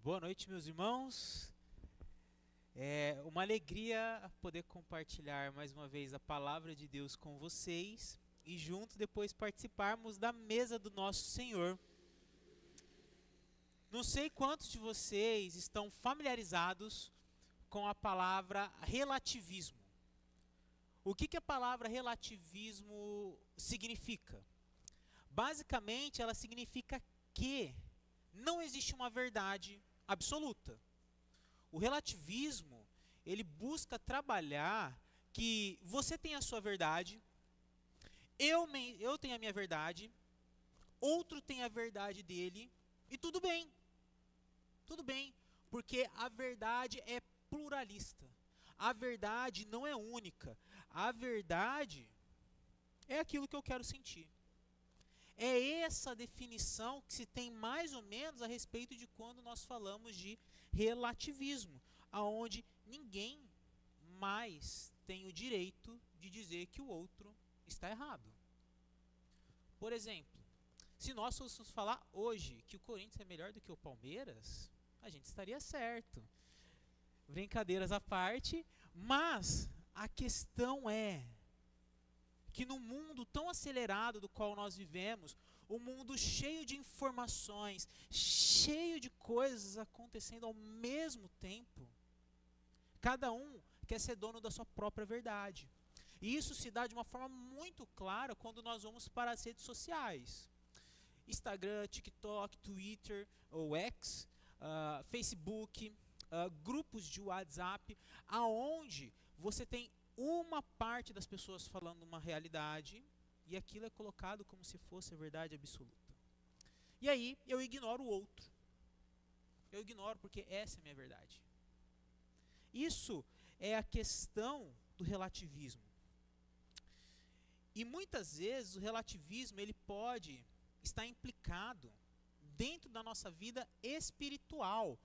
Boa noite, meus irmãos. É uma alegria poder compartilhar mais uma vez a palavra de Deus com vocês e juntos depois participarmos da mesa do nosso Senhor. Não sei quantos de vocês estão familiarizados com a palavra relativismo. O que a palavra relativismo significa? Basicamente, ela significa que não existe uma verdade absoluta. O relativismo, ele busca trabalhar que você tem a sua verdade, eu tenho a minha verdade, outro tem a verdade dele, e tudo bem. Tudo bem, porque a verdade é pluralista. A verdade não é única. A verdade é aquilo que eu quero sentir. É essa definição que se tem mais ou menos a respeito de quando nós falamos de relativismo, aonde ninguém mais tem o direito de dizer que o outro está errado. Por exemplo, se nós fôssemos falar hoje que o Corinthians é melhor do que o Palmeiras, a gente estaria certo. Brincadeiras à parte, mas a questão é que no mundo tão acelerado do qual nós vivemos, um mundo cheio de informações, cheio de coisas acontecendo ao mesmo tempo, cada um quer ser dono da sua própria verdade. E isso se dá de uma forma muito clara quando nós vamos para as redes sociais. Instagram, TikTok, Twitter ou X, Facebook, grupos de WhatsApp, aonde você tem uma parte das pessoas falando uma realidade e aquilo é colocado como se fosse a verdade absoluta. E aí eu ignoro o outro. Eu ignoro porque essa é a minha verdade. Isso é a questão do relativismo. E muitas vezes o relativismo ele pode estar implicado dentro da nossa vida espiritual.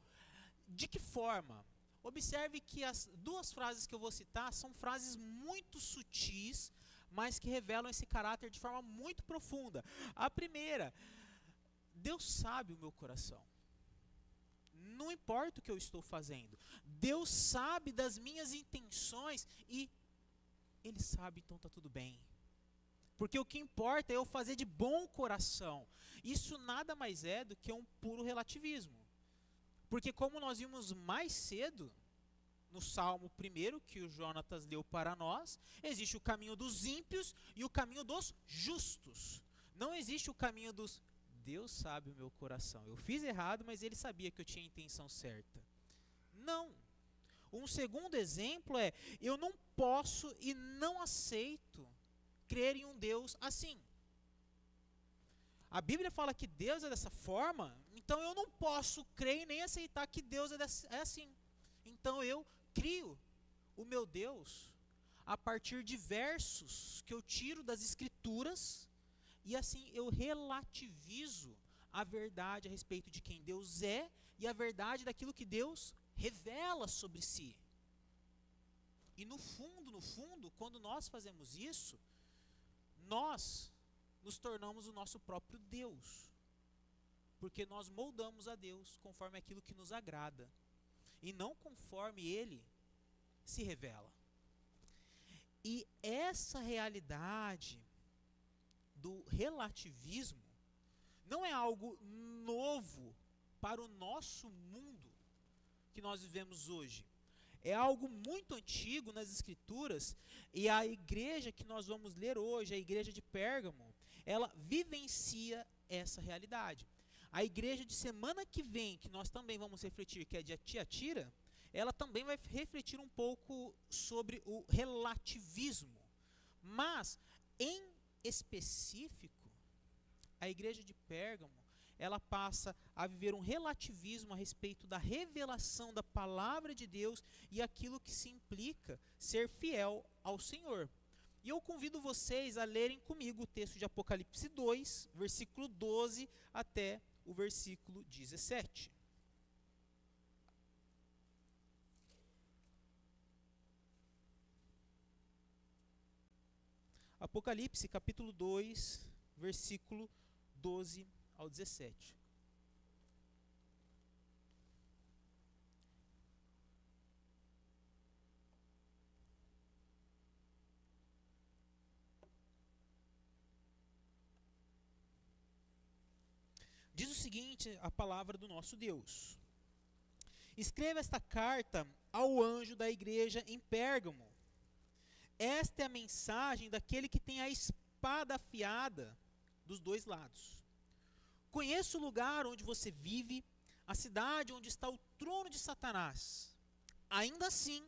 De que forma? Observe que as duas frases que eu vou citar são frases muito sutis, mas que revelam esse caráter de forma muito profunda. A primeira, Deus sabe o meu coração. Não importa o que eu estou fazendo. Deus sabe das minhas intenções e Ele sabe, então está tudo bem. Porque o que importa é eu fazer de bom coração. Isso nada mais é do que um puro relativismo. Porque como nós vimos mais cedo, no Salmo 1 que o Jonatas leu para nós, existe o caminho dos ímpios e o caminho dos justos. Não existe o caminho dos... Deus sabe o meu coração. Eu fiz errado, mas Ele sabia que eu tinha a intenção certa. Não. Um segundo exemplo é, eu não posso e não aceito crer em um Deus assim. A Bíblia fala que Deus é dessa forma, então eu não posso crer e nem aceitar que Deus é assim. Então eu crio o meu Deus a partir de versos que eu tiro das Escrituras e assim eu relativizo a verdade a respeito de quem Deus é e a verdade daquilo que Deus revela sobre si. E no fundo, quando nós fazemos isso, nós nos tornamos o nosso próprio Deus. Porque nós moldamos a Deus conforme aquilo que nos agrada. E não conforme Ele se revela. E essa realidade do relativismo não é algo novo para o nosso mundo que nós vivemos hoje. É algo muito antigo nas Escrituras e a igreja que nós vamos ler hoje, a igreja de Pérgamo, ela vivencia essa realidade. A igreja de semana que vem, que nós também vamos refletir, que é de Tiatira, ela também vai refletir um pouco sobre o relativismo. Mas, em específico, a igreja de Pérgamo, ela passa a viver um relativismo a respeito da revelação da palavra de Deus e aquilo que se implica ser fiel ao Senhor. E eu convido vocês a lerem comigo o texto de Apocalipse 2, versículo 12 até o versículo 17. Apocalipse capítulo 2, versículo 12 ao 17. Diz o seguinte, a palavra do nosso Deus: escreva esta carta ao anjo da igreja em Pérgamo. Esta é a mensagem daquele que tem a espada afiada dos dois lados. Conheço o lugar onde você vive, a cidade onde está o trono de Satanás. Ainda assim,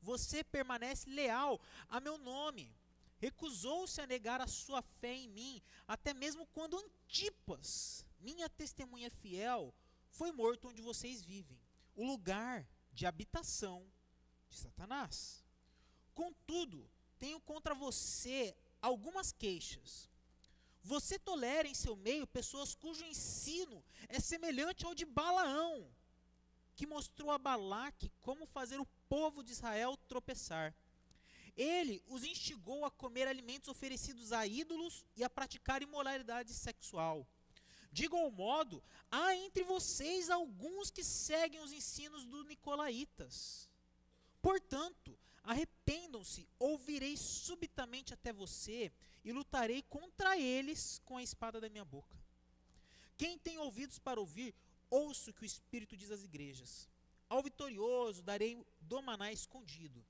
você permanece leal a meu nome. Recusou-se a negar a sua fé em mim, até mesmo quando Antipas, minha testemunha fiel, foi morto onde vocês vivem, o lugar de habitação de Satanás. Contudo, tenho contra você algumas queixas. Você tolera em seu meio pessoas cujo ensino é semelhante ao de Balaão, que mostrou a Balaque como fazer o povo de Israel tropeçar. Ele os instigou a comer alimentos oferecidos a ídolos e a praticar imoralidade sexual. De igual modo, há entre vocês alguns que seguem os ensinos dos nicolaítas. Portanto, arrependam-se, ou virei subitamente até você e lutarei contra eles com a espada da minha boca. Quem tem ouvidos para ouvir, ouça o que o Espírito diz às igrejas. Ao vitorioso darei do maná escondido.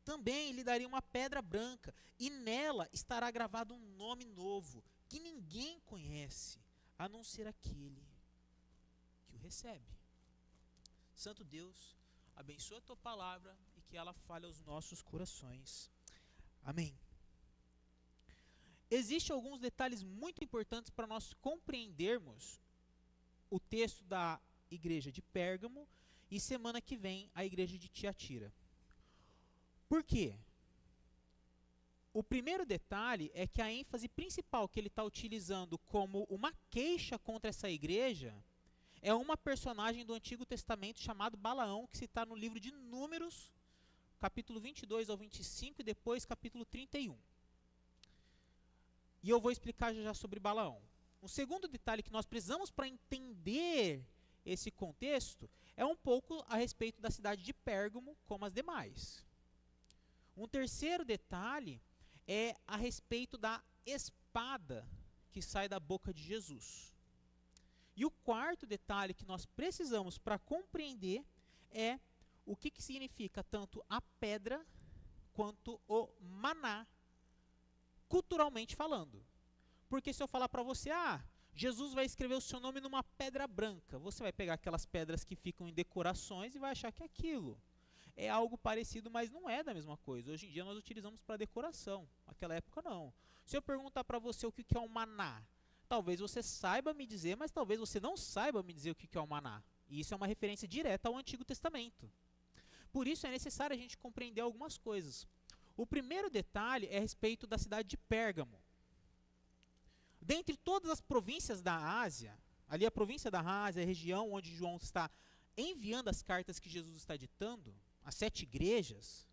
Também lhe darei uma pedra branca, e nela estará gravado um nome novo, que ninguém conhece, a não ser aquele que o recebe. Santo Deus, abençoa a tua palavra e que ela fale aos nossos corações. Amém. Existem alguns detalhes muito importantes para nós compreendermos o texto da igreja de Pérgamo e semana que vem a igreja de Tiatira. Por quê? O primeiro detalhe é que a ênfase principal que ele está utilizando como uma queixa contra essa igreja é uma personagem do Antigo Testamento chamado Balaão, que se está no livro de Números, capítulo 22 ao 25 e depois capítulo 31. E eu vou explicar já sobre Balaão. Um segundo detalhe que nós precisamos para entender esse contexto é um pouco a respeito da cidade de Pérgamo, como as demais. Um terceiro detalhe é a respeito da espada que sai da boca de Jesus. E o quarto detalhe que nós precisamos para compreender é o que significa tanto a pedra quanto o maná, culturalmente falando. Porque se eu falar para você, Jesus vai escrever o seu nome numa pedra branca, você vai pegar aquelas pedras que ficam em decorações e vai achar que é aquilo. É algo parecido, mas não é da mesma coisa. Hoje em dia nós utilizamos para decoração, naquela época não. Se eu perguntar para você o que é um maná, talvez você saiba me dizer, mas talvez você não saiba me dizer o que é um maná. E isso é uma referência direta ao Antigo Testamento. Por isso é necessário a gente compreender algumas coisas. O primeiro detalhe é a respeito da cidade de Pérgamo. Dentre todas as províncias da Ásia, ali a província da Ásia, a região onde João está enviando as cartas que Jesus está ditando, as 7 igrejas,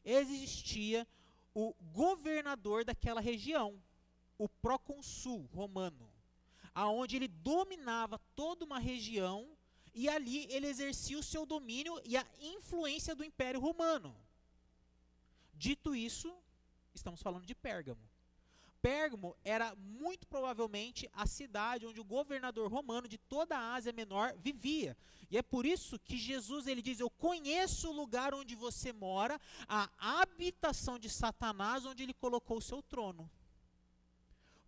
existia o governador daquela região, o procônsul romano, aonde ele dominava toda uma região e ali ele exercia o seu domínio e a influência do Império Romano. Dito isso, estamos falando de Pérgamo. Pérgamo era muito provavelmente a cidade onde o governador romano de toda a Ásia Menor vivia. E é por isso que Jesus ele diz, eu conheço o lugar onde você mora, a habitação de Satanás, onde ele colocou o seu trono.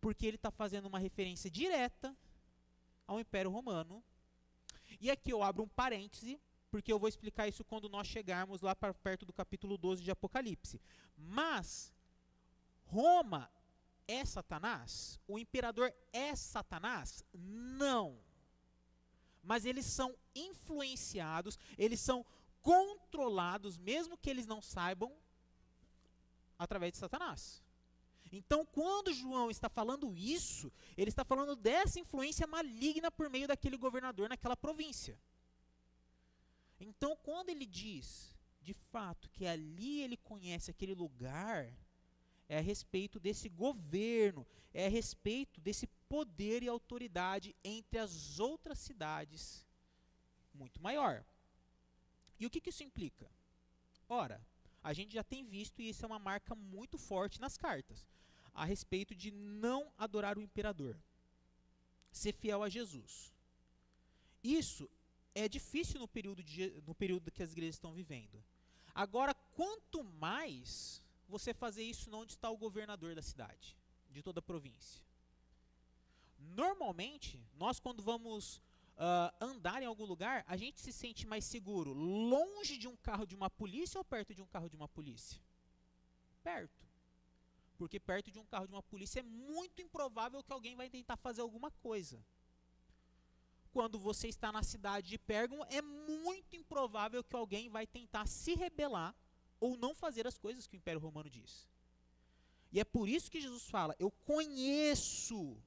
Porque ele está fazendo uma referência direta ao Império Romano. E aqui eu abro um parêntese, porque eu vou explicar isso quando nós chegarmos lá para perto do capítulo 12 de Apocalipse. Mas Roma é Satanás? O imperador é Satanás? Não. Mas eles são influenciados, eles são controlados, mesmo que eles não saibam, através de Satanás. Então, quando João está falando isso, ele está falando dessa influência maligna por meio daquele governador naquela província. Então, quando ele diz, de fato, que ali ele conhece aquele lugar, é a respeito desse governo, é a respeito desse poder e autoridade entre as outras cidades muito maior. E o que isso implica? Ora, a gente já tem visto, e isso é uma marca muito forte nas cartas, a respeito de não adorar o imperador. ser fiel a Jesus. Isso é difícil no período que as igrejas estão vivendo. Agora, quanto mais você fazer isso onde está o governador da cidade, de toda a província. Normalmente, nós quando vamos andar em algum lugar, a gente se sente mais seguro longe de um carro de uma polícia ou perto de um carro de uma polícia? Perto. Porque perto de um carro de uma polícia é muito improvável que alguém vai tentar fazer alguma coisa. Quando você está na cidade de Pérgamo, é muito improvável que alguém vai tentar se rebelar ou não fazer as coisas que o Império Romano diz. E é por isso que Jesus fala, eu conheço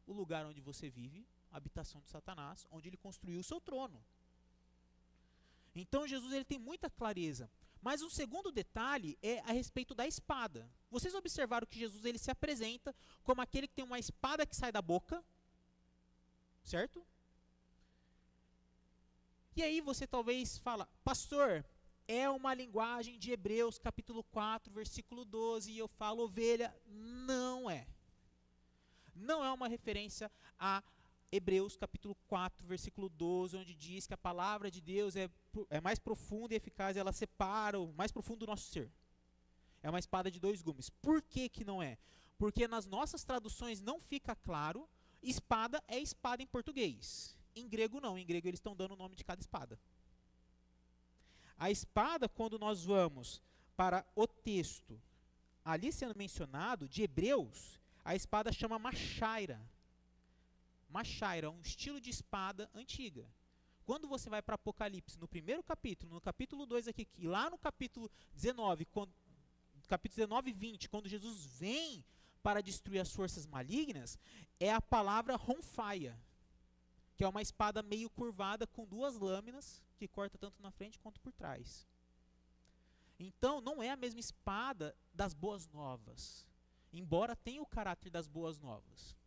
o lugar onde você vive, a habitação de Satanás, onde ele construiu o seu trono. Então Jesus ele tem muita clareza. Mas um segundo detalhe é a respeito da espada. Vocês observaram que Jesus ele se apresenta como aquele que tem uma espada que sai da boca, certo? E aí você talvez fala, pastor, é uma linguagem de Hebreus capítulo 4, versículo 12, e eu falo ovelha. Não é. Não é uma referência a Hebreus capítulo 4, versículo 12, onde diz que a palavra de Deus é mais profunda e eficaz, ela separa o mais profundo do nosso ser. É uma espada de dois gumes. Por que que não é? Porque nas nossas traduções não fica claro, espada é espada em português. Em grego não, em grego eles estão dando o nome de cada espada. A espada, quando nós vamos para o texto ali sendo mencionado, de Hebreus, a espada chama machaira. Machaira, um estilo de espada antiga. Quando você vai para Apocalipse, no primeiro capítulo, no capítulo 2 aqui, e lá no capítulo 19, capítulo 19 e 20, quando Jesus vem para destruir as forças malignas, é a palavra ronfaia, que é uma espada meio curvada com duas lâminas, que corta tanto na frente quanto por trás. Então, não é a mesma espada das boas novas, embora tenha o caráter das boas novas.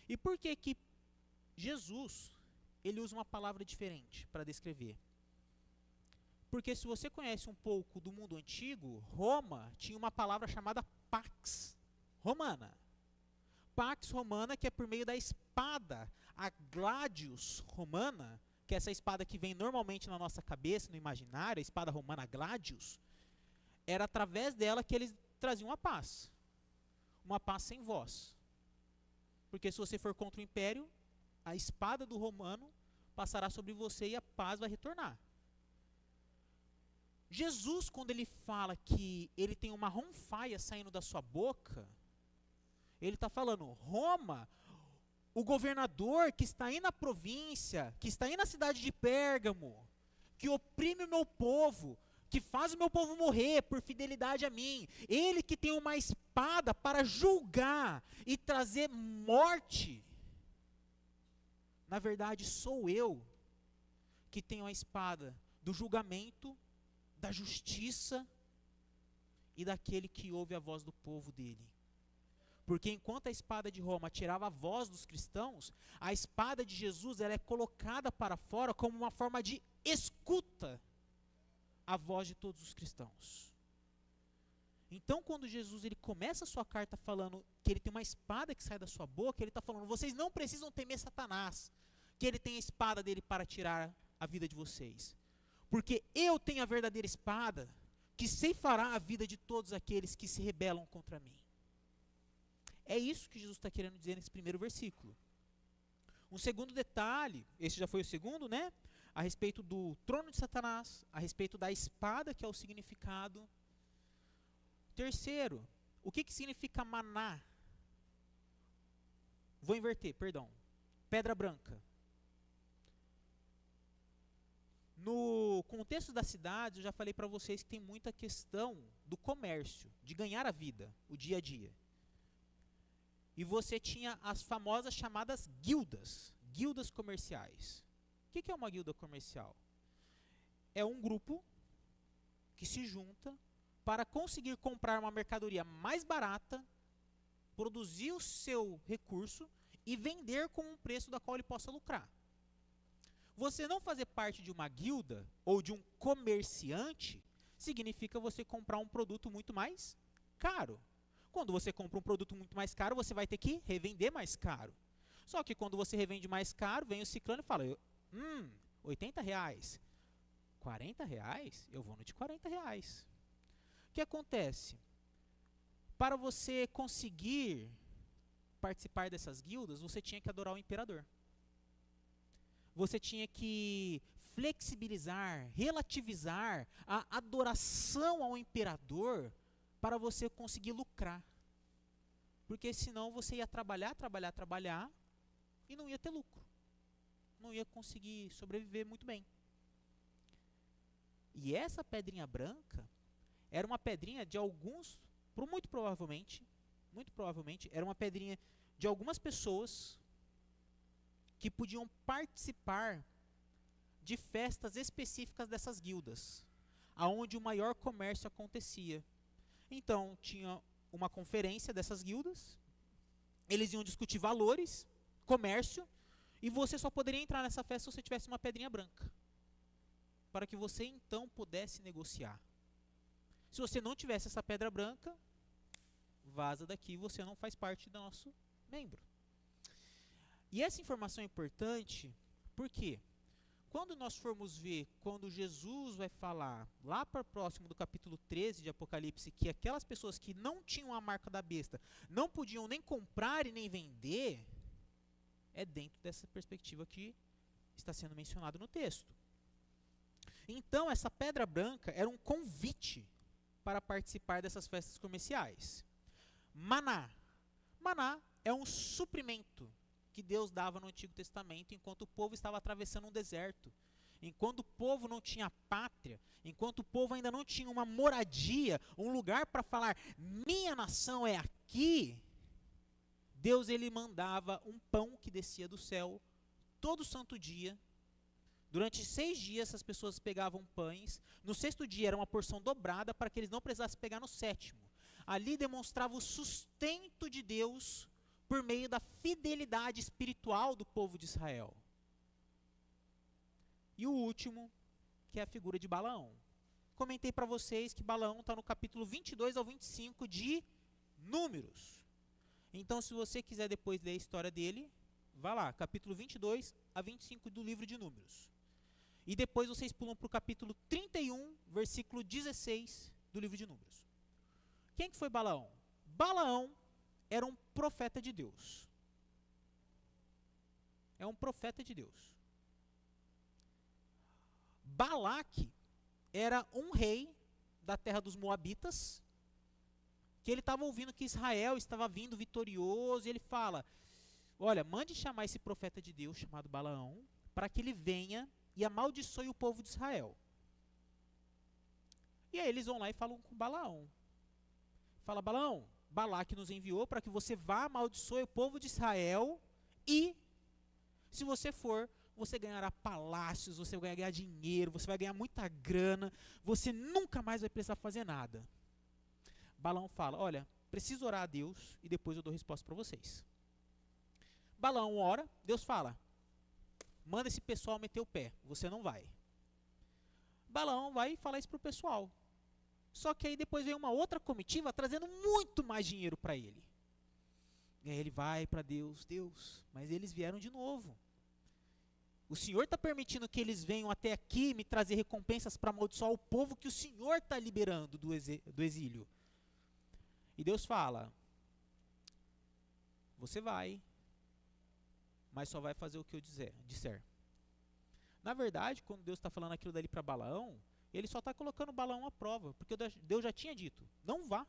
E por que que Jesus, ele usa uma palavra diferente para descrever? Porque se você conhece um pouco do mundo antigo, Roma tinha uma palavra chamada pax romana. Pax romana, que é por meio da espada, a gladius romana, que é essa espada que vem normalmente na nossa cabeça, no imaginário, a espada romana gladius, era através dela que eles traziam a paz. Uma paz sem voz. Porque se você for contra o império, a espada do romano passará sobre você e a paz vai retornar. Jesus, quando ele fala que ele tem uma ronfaia saindo da sua boca, ele está falando, Roma, o governador que está aí na província, que está aí na cidade de Pérgamo, que oprime o meu povo, que faz o meu povo morrer por fidelidade a mim, ele que tem uma espada para julgar e trazer morte, na verdade sou eu que tenho a espada do julgamento, da justiça e daquele que ouve a voz do povo dele. Porque enquanto a espada de Roma tirava a voz dos cristãos, a espada de Jesus ela é colocada para fora como uma forma de escuta a voz de todos os cristãos. Então, quando Jesus ele começa a sua carta falando que ele tem uma espada que sai da sua boca, ele está falando, vocês não precisam temer Satanás, que ele tem a espada dele para tirar a vida de vocês. Porque eu tenho a verdadeira espada que ceifará a vida de todos aqueles que se rebelam contra mim. É isso que Jesus está querendo dizer nesse primeiro versículo. Um segundo detalhe, esse já foi o segundo, né? A respeito do trono de Satanás, a respeito da espada, que é o significado. Terceiro, o que significa maná? Vou inverter, perdão. Pedra branca. No contexto da cidade, eu já falei para vocês que tem muita questão do comércio, de ganhar a vida, o dia a dia. E você tinha as famosas chamadas guildas comerciais. O que é uma guilda comercial? É um grupo que se junta para conseguir comprar uma mercadoria mais barata, produzir o seu recurso e vender com um preço da qual ele possa lucrar. Você não fazer parte de uma guilda ou de um comerciante significa você comprar um produto muito mais caro. Quando você compra um produto muito mais caro, você vai ter que revender mais caro. Só que quando você revende mais caro, vem o ciclano e fala, R$ 80, R$ 40, eu vou no de R$ 40. O que acontece? Para você conseguir participar dessas guildas, você tinha que adorar o imperador. Você tinha que flexibilizar, relativizar a adoração ao imperador para você conseguir lucrar. Porque senão você ia trabalhar e não ia ter lucro. Não ia conseguir sobreviver muito bem. E essa pedrinha branca era uma pedrinha de alguns, muito provavelmente, era uma pedrinha de algumas pessoas que podiam participar de festas específicas dessas guildas, aonde o maior comércio acontecia. Então, tinha uma conferência dessas guildas, eles iam discutir valores, comércio, e você só poderia entrar nessa festa se você tivesse uma pedrinha branca, para que você então pudesse negociar. Se você não tivesse essa pedra branca, vaza daqui, você não faz parte do nosso membro. E essa informação é importante porque quando nós formos ver, quando Jesus vai falar lá para próximo do capítulo 13 de Apocalipse, que aquelas pessoas que não tinham a marca da besta não podiam nem comprar e nem vender, é dentro dessa perspectiva que está sendo mencionado no texto. Então, essa pedra branca era um convite para participar dessas festas comerciais. Maná. Maná é um suprimento que Deus dava no Antigo Testamento enquanto o povo estava atravessando um deserto. Enquanto o povo não tinha pátria, enquanto o povo ainda não tinha uma moradia, um lugar para falar, minha nação é aqui, Deus ele mandava um pão que descia do céu todo santo dia. Durante 6 dias essas pessoas pegavam pães, no 6º dia era uma porção dobrada para que eles não precisassem pegar no 7º. Ali demonstrava o sustento de Deus por meio da fidelidade espiritual do povo de Israel. E o último, que é a figura de Balaão. Comentei para vocês que Balaão está no capítulo 22 ao 25 de Números. Então, se você quiser depois ler a história dele, vá lá, capítulo 22 a 25 do livro de Números. E depois vocês pulam para o capítulo 31, versículo 16 do livro de Números. Quem que foi Balaão? Balaão era um profeta de Deus. É um profeta de Deus. Balaque era um rei da terra dos Moabitas, que ele estava ouvindo que Israel estava vindo vitorioso, e ele fala, olha, mande chamar esse profeta de Deus, chamado Balaão, para que ele venha e amaldiçoe o povo de Israel. E aí eles vão lá e falam com Balaão. Fala, Balaão, Balaque nos enviou para que você vá amaldiçoe o povo de Israel e, se você for, você ganhará palácios, você vai ganhar dinheiro, você vai ganhar muita grana, você nunca mais vai precisar fazer nada. Balaão fala, olha, preciso orar a Deus e depois eu dou resposta para vocês. Balaão ora, Deus fala, manda esse pessoal meter o pé, você não vai. Balaão vai falar isso para o pessoal. Só que aí depois vem uma outra comitiva trazendo muito mais dinheiro para ele. E aí ele vai para Deus, mas eles vieram de novo. O Senhor está permitindo que eles venham até aqui me trazer recompensas para amaldiçoar o povo que o Senhor está liberando do exílio. E Deus fala, você vai, mas só vai fazer o que eu disser. Na verdade, quando Deus está falando aquilo dali para Balaão, ele só está colocando Balaão à prova, porque Deus já tinha dito, não vá.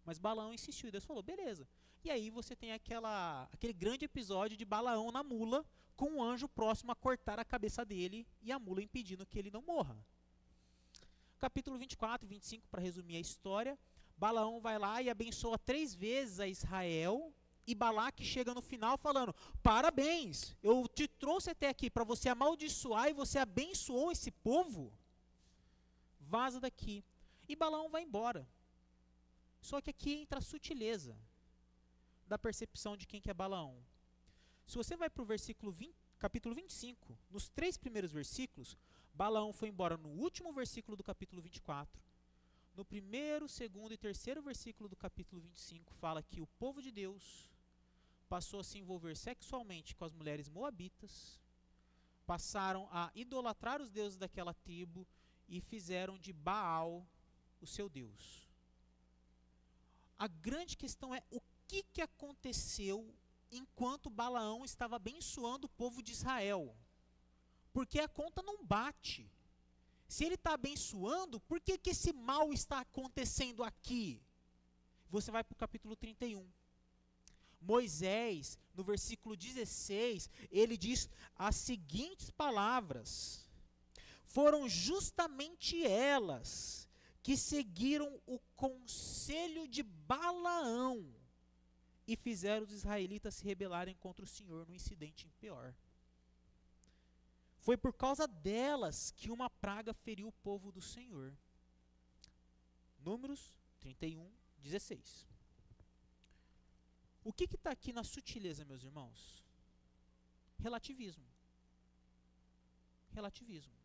Mas Balaão insistiu, e Deus falou, beleza. E aí você tem aquele grande episódio de Balaão na mula, com um anjo próximo a cortar a cabeça dele, e a mula impedindo que ele não morra. Capítulo 24 e 25, para resumir a história, Balaão vai lá e abençoa 3 vezes a Israel, e Balaque chega no final falando, parabéns, eu te trouxe até aqui para você amaldiçoar e você abençoou esse povo. Vaza daqui. E Balaão vai embora. Só que aqui entra a sutileza da percepção de quem que é Balaão. Se você vai para o capítulo 25, nos 3 primeiros versículos, Balaão foi embora no último versículo do capítulo 24. No 1º, 2º e 3º versículo do capítulo 25 fala que o povo de Deus passou a se envolver sexualmente com as mulheres moabitas, passaram a idolatrar os deuses daquela tribo e fizeram de Baal o seu Deus. A grande questão é o que aconteceu enquanto Balaão estava abençoando o povo de Israel. Porque a conta não bate. Se ele está abençoando, por que esse mal está acontecendo aqui? Você vai para o capítulo 31. Moisés, no versículo 16, ele diz as seguintes palavras: foram justamente elas que seguiram o conselho de Balaão e fizeram os israelitas se rebelarem contra o Senhor no incidente em Peor. Foi por causa delas que uma praga feriu o povo do Senhor. Números 31, 16. O que está aqui na sutileza, meus irmãos? Relativismo. Relativismo.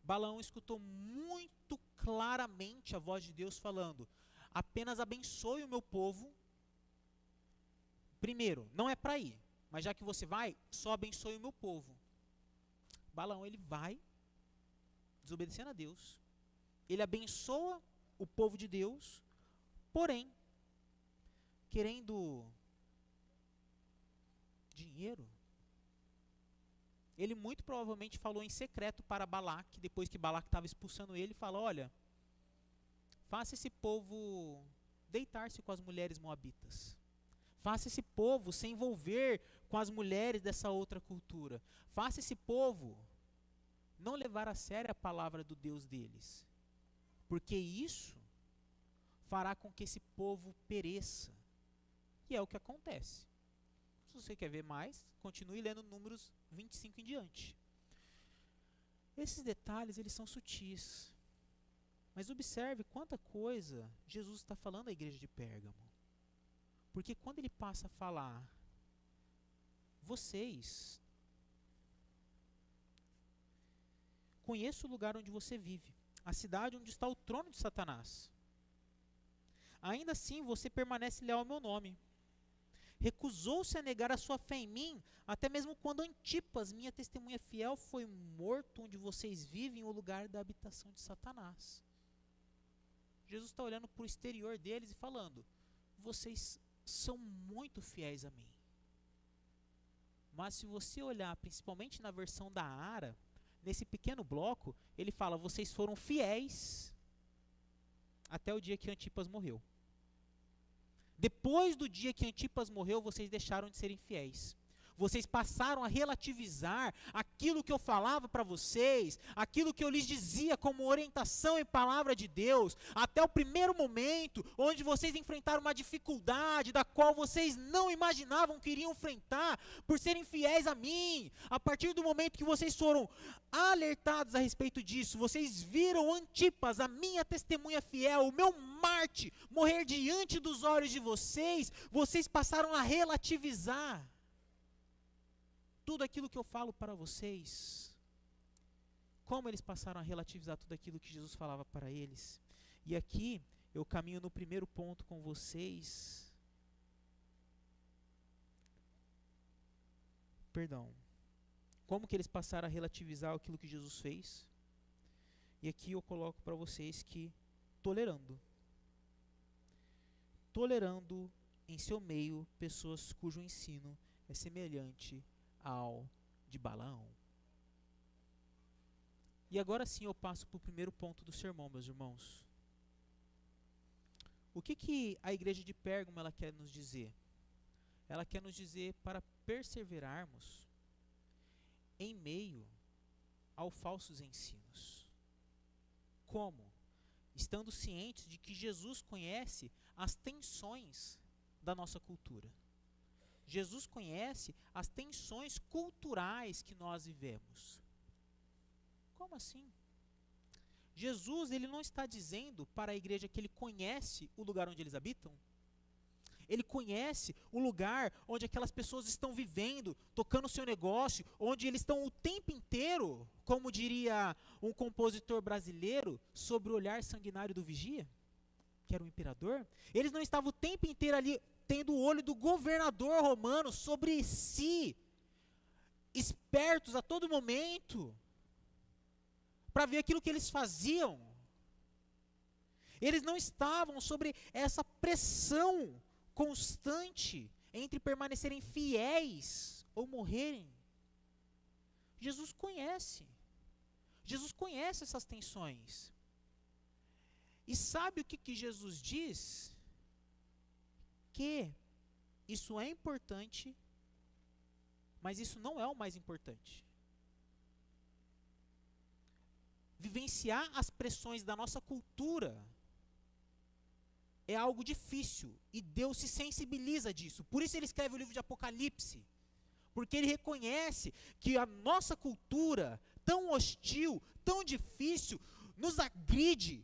Balaão escutou muito claramente a voz de Deus falando: apenas abençoe o meu povo. Primeiro, não é para ir, mas já que você vai, só abençoe o meu povo. Balaão, ele vai desobedecendo a Deus. Ele abençoa o povo de Deus, porém, querendo dinheiro, ele muito provavelmente falou em secreto para Balaque, depois que Balaque estava expulsando ele, falou: olha, faça esse povo deitar-se com as mulheres moabitas. Faça esse povo se envolver com as mulheres dessa outra cultura. Faça esse povo não levar a sério a palavra do Deus deles. Porque isso fará com que esse povo pereça. E é o que acontece. Se você quer ver mais, continue lendo Números 25 em diante. Esses detalhes, eles são sutis. Mas observe quanta coisa Jesus está falando à igreja de Pérgamo. Porque quando ele passa a falar, vocês, conheço o lugar onde você vive, a cidade onde está o trono de Satanás. Ainda assim você permanece leal ao meu nome. Recusou-se a negar a sua fé em mim, até mesmo quando Antipas, minha testemunha fiel, foi morto onde vocês vivem, o lugar da habitação de Satanás. Jesus está olhando para o exterior deles e falando: vocês são muito fiéis a mim. Mas se você olhar, principalmente na versão da Ara, nesse pequeno bloco, ele fala: vocês foram fiéis até o dia que Antipas morreu. Depois do dia que Antipas morreu, vocês deixaram de serem fiéis. Vocês passaram a relativizar aquilo que eu falava para vocês, aquilo que eu lhes dizia como orientação e palavra de Deus, até o primeiro momento onde vocês enfrentaram uma dificuldade da qual vocês não imaginavam que iriam enfrentar por serem fiéis a mim. A partir do momento que vocês foram alertados a respeito disso, vocês viram Antipas, a minha testemunha fiel, o meu Marte, morrer diante dos olhos de vocês, vocês passaram a relativizar tudo aquilo que eu falo para vocês. Como eles passaram a relativizar tudo aquilo que Jesus falava para eles. E aqui eu caminho no primeiro ponto com vocês. Como que eles passaram a relativizar aquilo que Jesus fez? E aqui eu coloco para vocês que tolerando em seu meio pessoas cujo ensino é semelhante ao de Balaão. E agora sim eu passo para o primeiro ponto do sermão, meus irmãos. O que a igreja de Pérgamo ela quer nos dizer? Ela quer nos dizer para perseverarmos em meio aos falsos ensinos. Como? Estando cientes de que Jesus conhece as tensões da nossa cultura. Jesus conhece as tensões culturais que nós vivemos. Como assim? Jesus, ele não está dizendo para a igreja que ele conhece o lugar onde eles habitam. Ele conhece o lugar onde aquelas pessoas estão vivendo, tocando o seu negócio, onde eles estão o tempo inteiro, como diria um compositor brasileiro, sobre o olhar sanguinário do vigia, que era o imperador. Eles não estavam o tempo inteiro ali tendo o olho do governador romano sobre si, espertos a todo momento, para ver aquilo que eles faziam. Eles não estavam sobre essa pressão constante entre permanecerem fiéis ou morrerem. Jesus conhece essas tensões. E sabe o que Jesus diz? Que isso é importante, mas isso não é o mais importante. Vivenciar as pressões da nossa cultura é algo difícil, e Deus se sensibiliza disso. Por isso ele escreve o livro de Apocalipse, porque ele reconhece que a nossa cultura, tão hostil, tão difícil, nos agride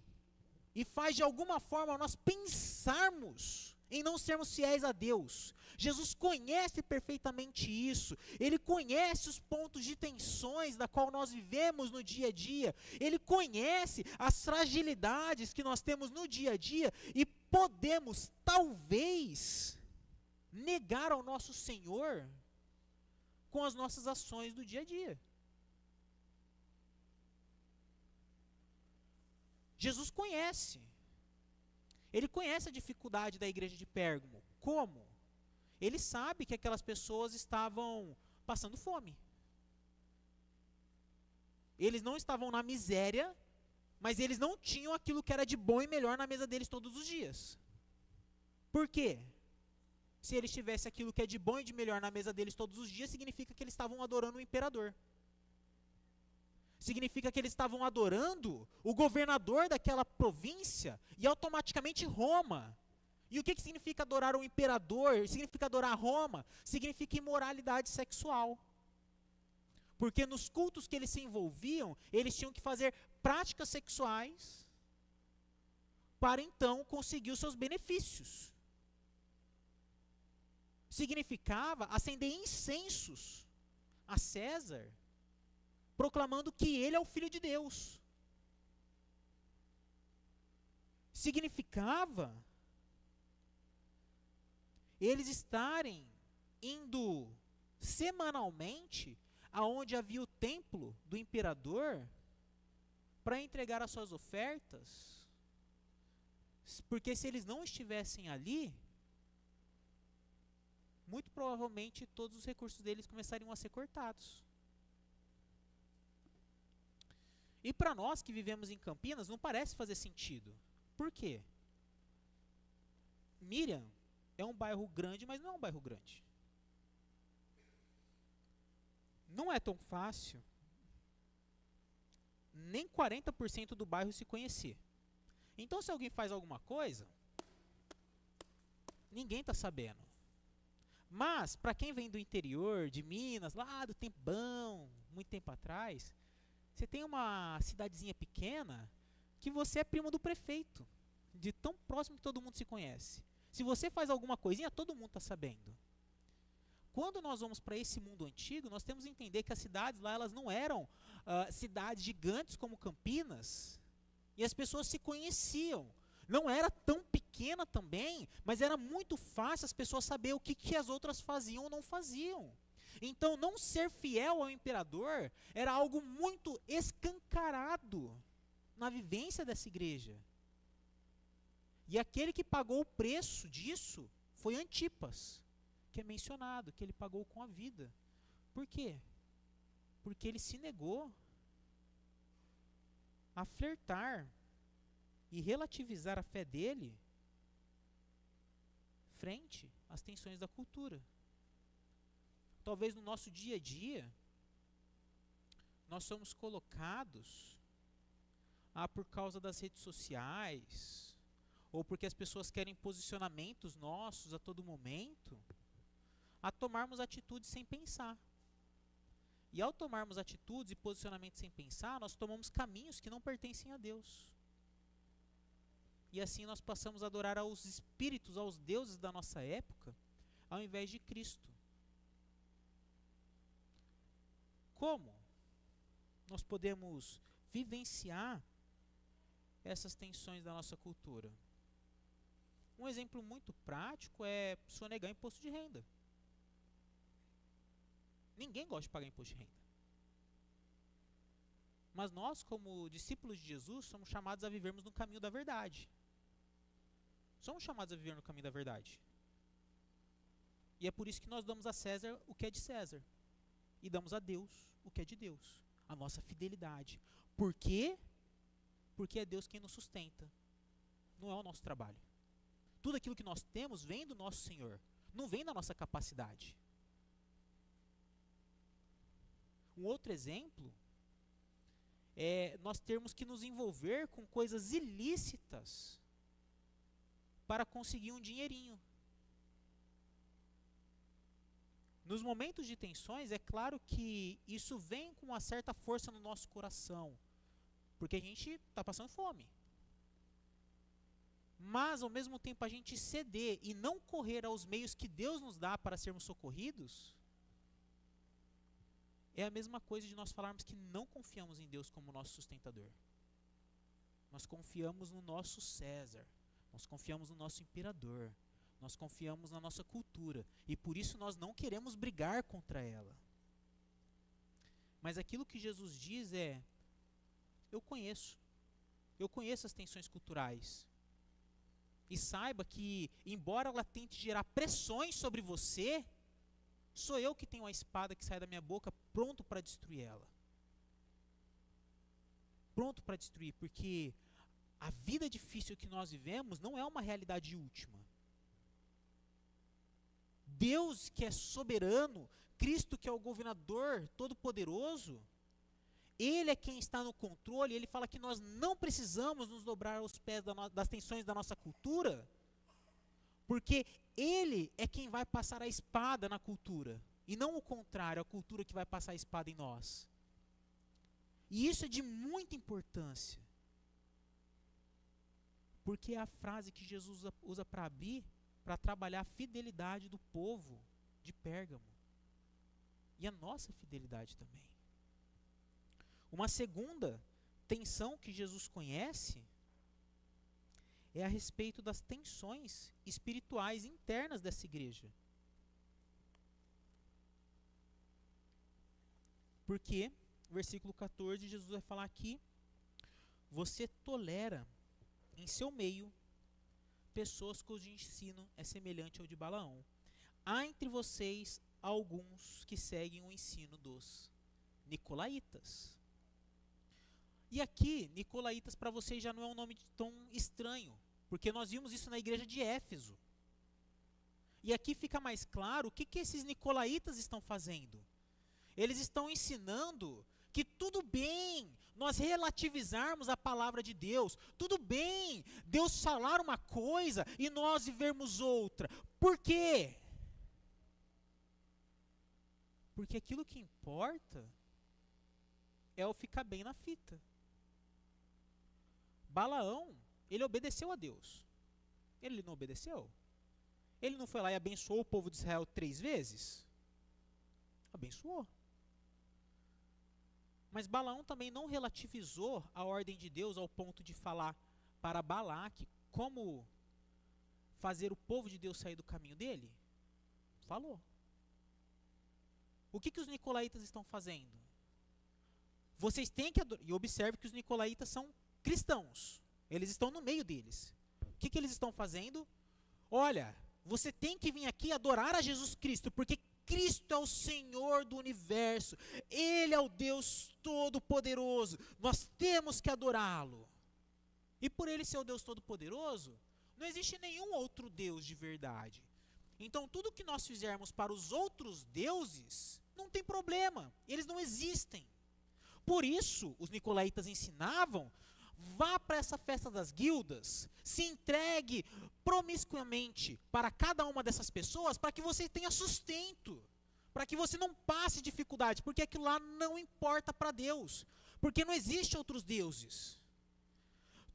e faz de alguma forma nós pensarmos em não sermos fiéis a Deus. Jesus conhece perfeitamente isso. Ele conhece os pontos de tensões da qual nós vivemos no dia a dia. Ele conhece as fragilidades que nós temos no dia a dia e podemos, talvez, negar ao nosso Senhor com as nossas ações do dia a dia. Jesus conhece. Ele conhece a dificuldade da igreja de Pérgamo. Como? Ele sabe que aquelas pessoas estavam passando fome. Eles não estavam na miséria, mas eles não tinham aquilo que era de bom e melhor na mesa deles todos os dias. Por quê? Se eles tivessem aquilo que é de bom e de melhor na mesa deles todos os dias, significa que eles estavam adorando o imperador. Significa que eles estavam adorando o governador daquela província e automaticamente Roma. E o que significa adorar o imperador? Significa adorar Roma? Significa imoralidade sexual. Porque nos cultos que eles se envolviam, eles tinham que fazer práticas sexuais para então conseguir os seus benefícios. Significava acender incensos a César, proclamando que ele é o Filho de Deus. Significava eles estarem indo semanalmente aonde havia o templo do imperador para entregar as suas ofertas, porque se eles não estivessem ali, muito provavelmente todos os recursos deles começariam a ser cortados. E para nós que vivemos em Campinas, não parece fazer sentido. Por quê? Miriam é um bairro grande, mas não é um bairro grande. Não é tão fácil nem 40% do bairro se conhecer. Então, se alguém faz alguma coisa, ninguém está sabendo. Mas, para quem vem do interior, de Minas, lá do tempão, muito tempo atrás, você tem uma cidadezinha pequena que você é primo do prefeito, de tão próximo que todo mundo se conhece. Se você faz alguma coisinha, todo mundo está sabendo. Quando nós vamos para esse mundo antigo, nós temos que entender que as cidades lá, elas não eram cidades gigantes como Campinas, e as pessoas se conheciam. Não era tão pequena também, mas era muito fácil as pessoas saber o que as outras faziam ou não faziam. Então, não ser fiel ao imperador era algo muito escancarado na vivência dessa igreja. E aquele que pagou o preço disso foi Antipas, que é mencionado, que ele pagou com a vida. Por quê? Porque ele se negou a flertar e relativizar a fé dele frente às tensões da cultura. Talvez no nosso dia a dia, nós somos colocados por causa das redes sociais, ou porque as pessoas querem posicionamentos nossos a todo momento, a tomarmos atitudes sem pensar. E ao tomarmos atitudes e posicionamentos sem pensar, nós tomamos caminhos que não pertencem a Deus. E assim nós passamos a adorar aos espíritos, aos deuses da nossa época, ao invés de Cristo. Como nós podemos vivenciar essas tensões da nossa cultura? Um exemplo muito prático é sonegar imposto de renda. Ninguém gosta de pagar imposto de renda. Mas nós, como discípulos de Jesus, somos chamados a vivermos no caminho da verdade. Somos chamados a viver no caminho da verdade. E é por isso que nós damos a César o que é de César. E damos a Deus o que é de Deus. A nossa fidelidade. Por quê? Porque é Deus quem nos sustenta. Não é o nosso trabalho. Tudo aquilo que nós temos vem do nosso Senhor. Não vem da nossa capacidade. Um outro exemplo é nós termos que nos envolver com coisas ilícitas para conseguir um dinheirinho. Nos momentos de tensões, é claro que isso vem com uma certa força no nosso coração, porque a gente está passando fome. Mas, ao mesmo tempo, a gente ceder e não correr aos meios que Deus nos dá para sermos socorridos, é a mesma coisa de nós falarmos que não confiamos em Deus como nosso sustentador. Nós confiamos no nosso César, nós confiamos no nosso imperador, nós confiamos na nossa cultura, e por isso nós não queremos brigar contra ela. Mas aquilo que Jesus diz é: eu conheço as tensões culturais, e saiba que, embora ela tente gerar pressões sobre você, sou eu que tenho a espada que sai da minha boca, pronto para destruir ela. Pronto para destruir, porque a vida difícil que nós vivemos não é uma realidade última. Deus, que é soberano, Cristo, que é o governador todo-poderoso, Ele é quem está no controle. Ele fala que nós não precisamos nos dobrar aos pés das tensões da nossa cultura, porque Ele é quem vai passar a espada na cultura, e não o contrário, a cultura que vai passar a espada em nós. E isso é de muita importância, porque é a frase que Jesus usa para abrir, para trabalhar a fidelidade do povo de Pérgamo, e a nossa fidelidade também. Uma segunda tensão que Jesus conhece é a respeito das tensões espirituais internas dessa igreja. Porque, versículo 14, Jesus vai falar aqui: você tolera em seu meio pessoas cujo ensino é semelhante ao de Balaão. Há entre vocês alguns que seguem o ensino dos nicolaítas. E aqui, nicolaítas para vocês já não é um nome tão estranho, porque nós vimos isso na igreja de Éfeso. E aqui fica mais claro o que esses nicolaítas estão fazendo. Eles estão ensinando que tudo bem nós relativizarmos a palavra de Deus, tudo bem Deus falar uma coisa e nós vivermos outra. Por quê? Porque aquilo que importa é o ficar bem na fita. Balaão, ele obedeceu a Deus. Ele não obedeceu? Ele não foi lá e abençoou o povo de Israel 3 vezes? Abençoou. Mas Balaão também não relativizou a ordem de Deus ao ponto de falar para Balaque como fazer o povo de Deus sair do caminho dele? Falou. O que os nicolaítas estão fazendo? Vocês têm que adorar. E observe que os nicolaítas são cristãos. Eles estão no meio deles. O que eles estão fazendo? Olha, você tem que vir aqui adorar a Jesus Cristo, porque Cristo é o Senhor do universo. Ele é o Deus Todo-Poderoso. Nós temos que adorá-lo. E por ele ser o Deus Todo-Poderoso, não existe nenhum outro Deus de verdade. Então, tudo que nós fizermos para os outros deuses, não tem problema. Eles não existem. Por isso, os nicolaítas ensinavam: vá para essa festa das guildas, se entregue promiscuamente para cada uma dessas pessoas, para que você tenha sustento, para que você não passe dificuldade, porque aquilo lá não importa para Deus, porque não existe outros deuses.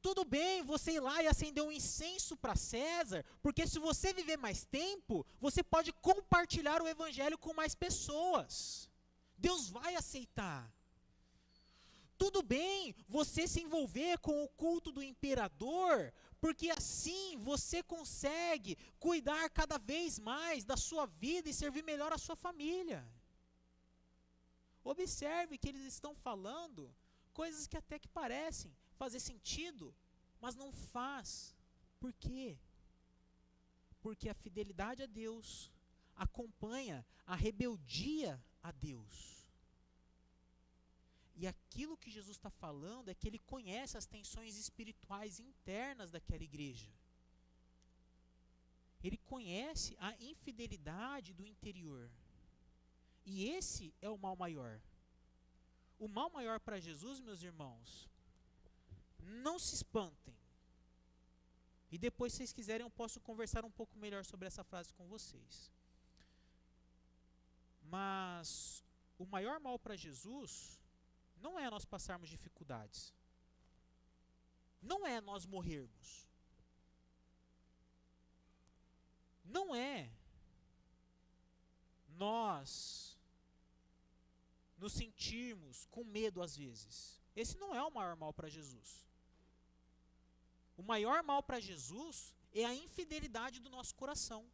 Tudo bem você ir lá e acender um incenso para César, porque se você viver mais tempo, você pode compartilhar o evangelho com mais pessoas. Deus vai aceitar. Tudo bem você se envolver com o culto do imperador porque assim você consegue cuidar cada vez mais da sua vida e servir melhor a sua família. Observe que eles estão falando coisas que até que parecem fazer sentido, mas não faz. Por quê? Porque a fidelidade a Deus acompanha a rebeldia a Deus. E aquilo que Jesus está falando é que ele conhece as tensões espirituais internas daquela igreja. Ele conhece a infidelidade do interior. E esse é o mal maior. O mal maior para Jesus, meus irmãos, não se espantem. E depois, se vocês quiserem, eu posso conversar um pouco melhor sobre essa frase com vocês. Mas o maior mal para Jesus não é nós passarmos dificuldades. Não é nós morrermos. Não é nós nos sentirmos com medo às vezes. Esse não é o maior mal para Jesus. O maior mal para Jesus é a infidelidade do nosso coração.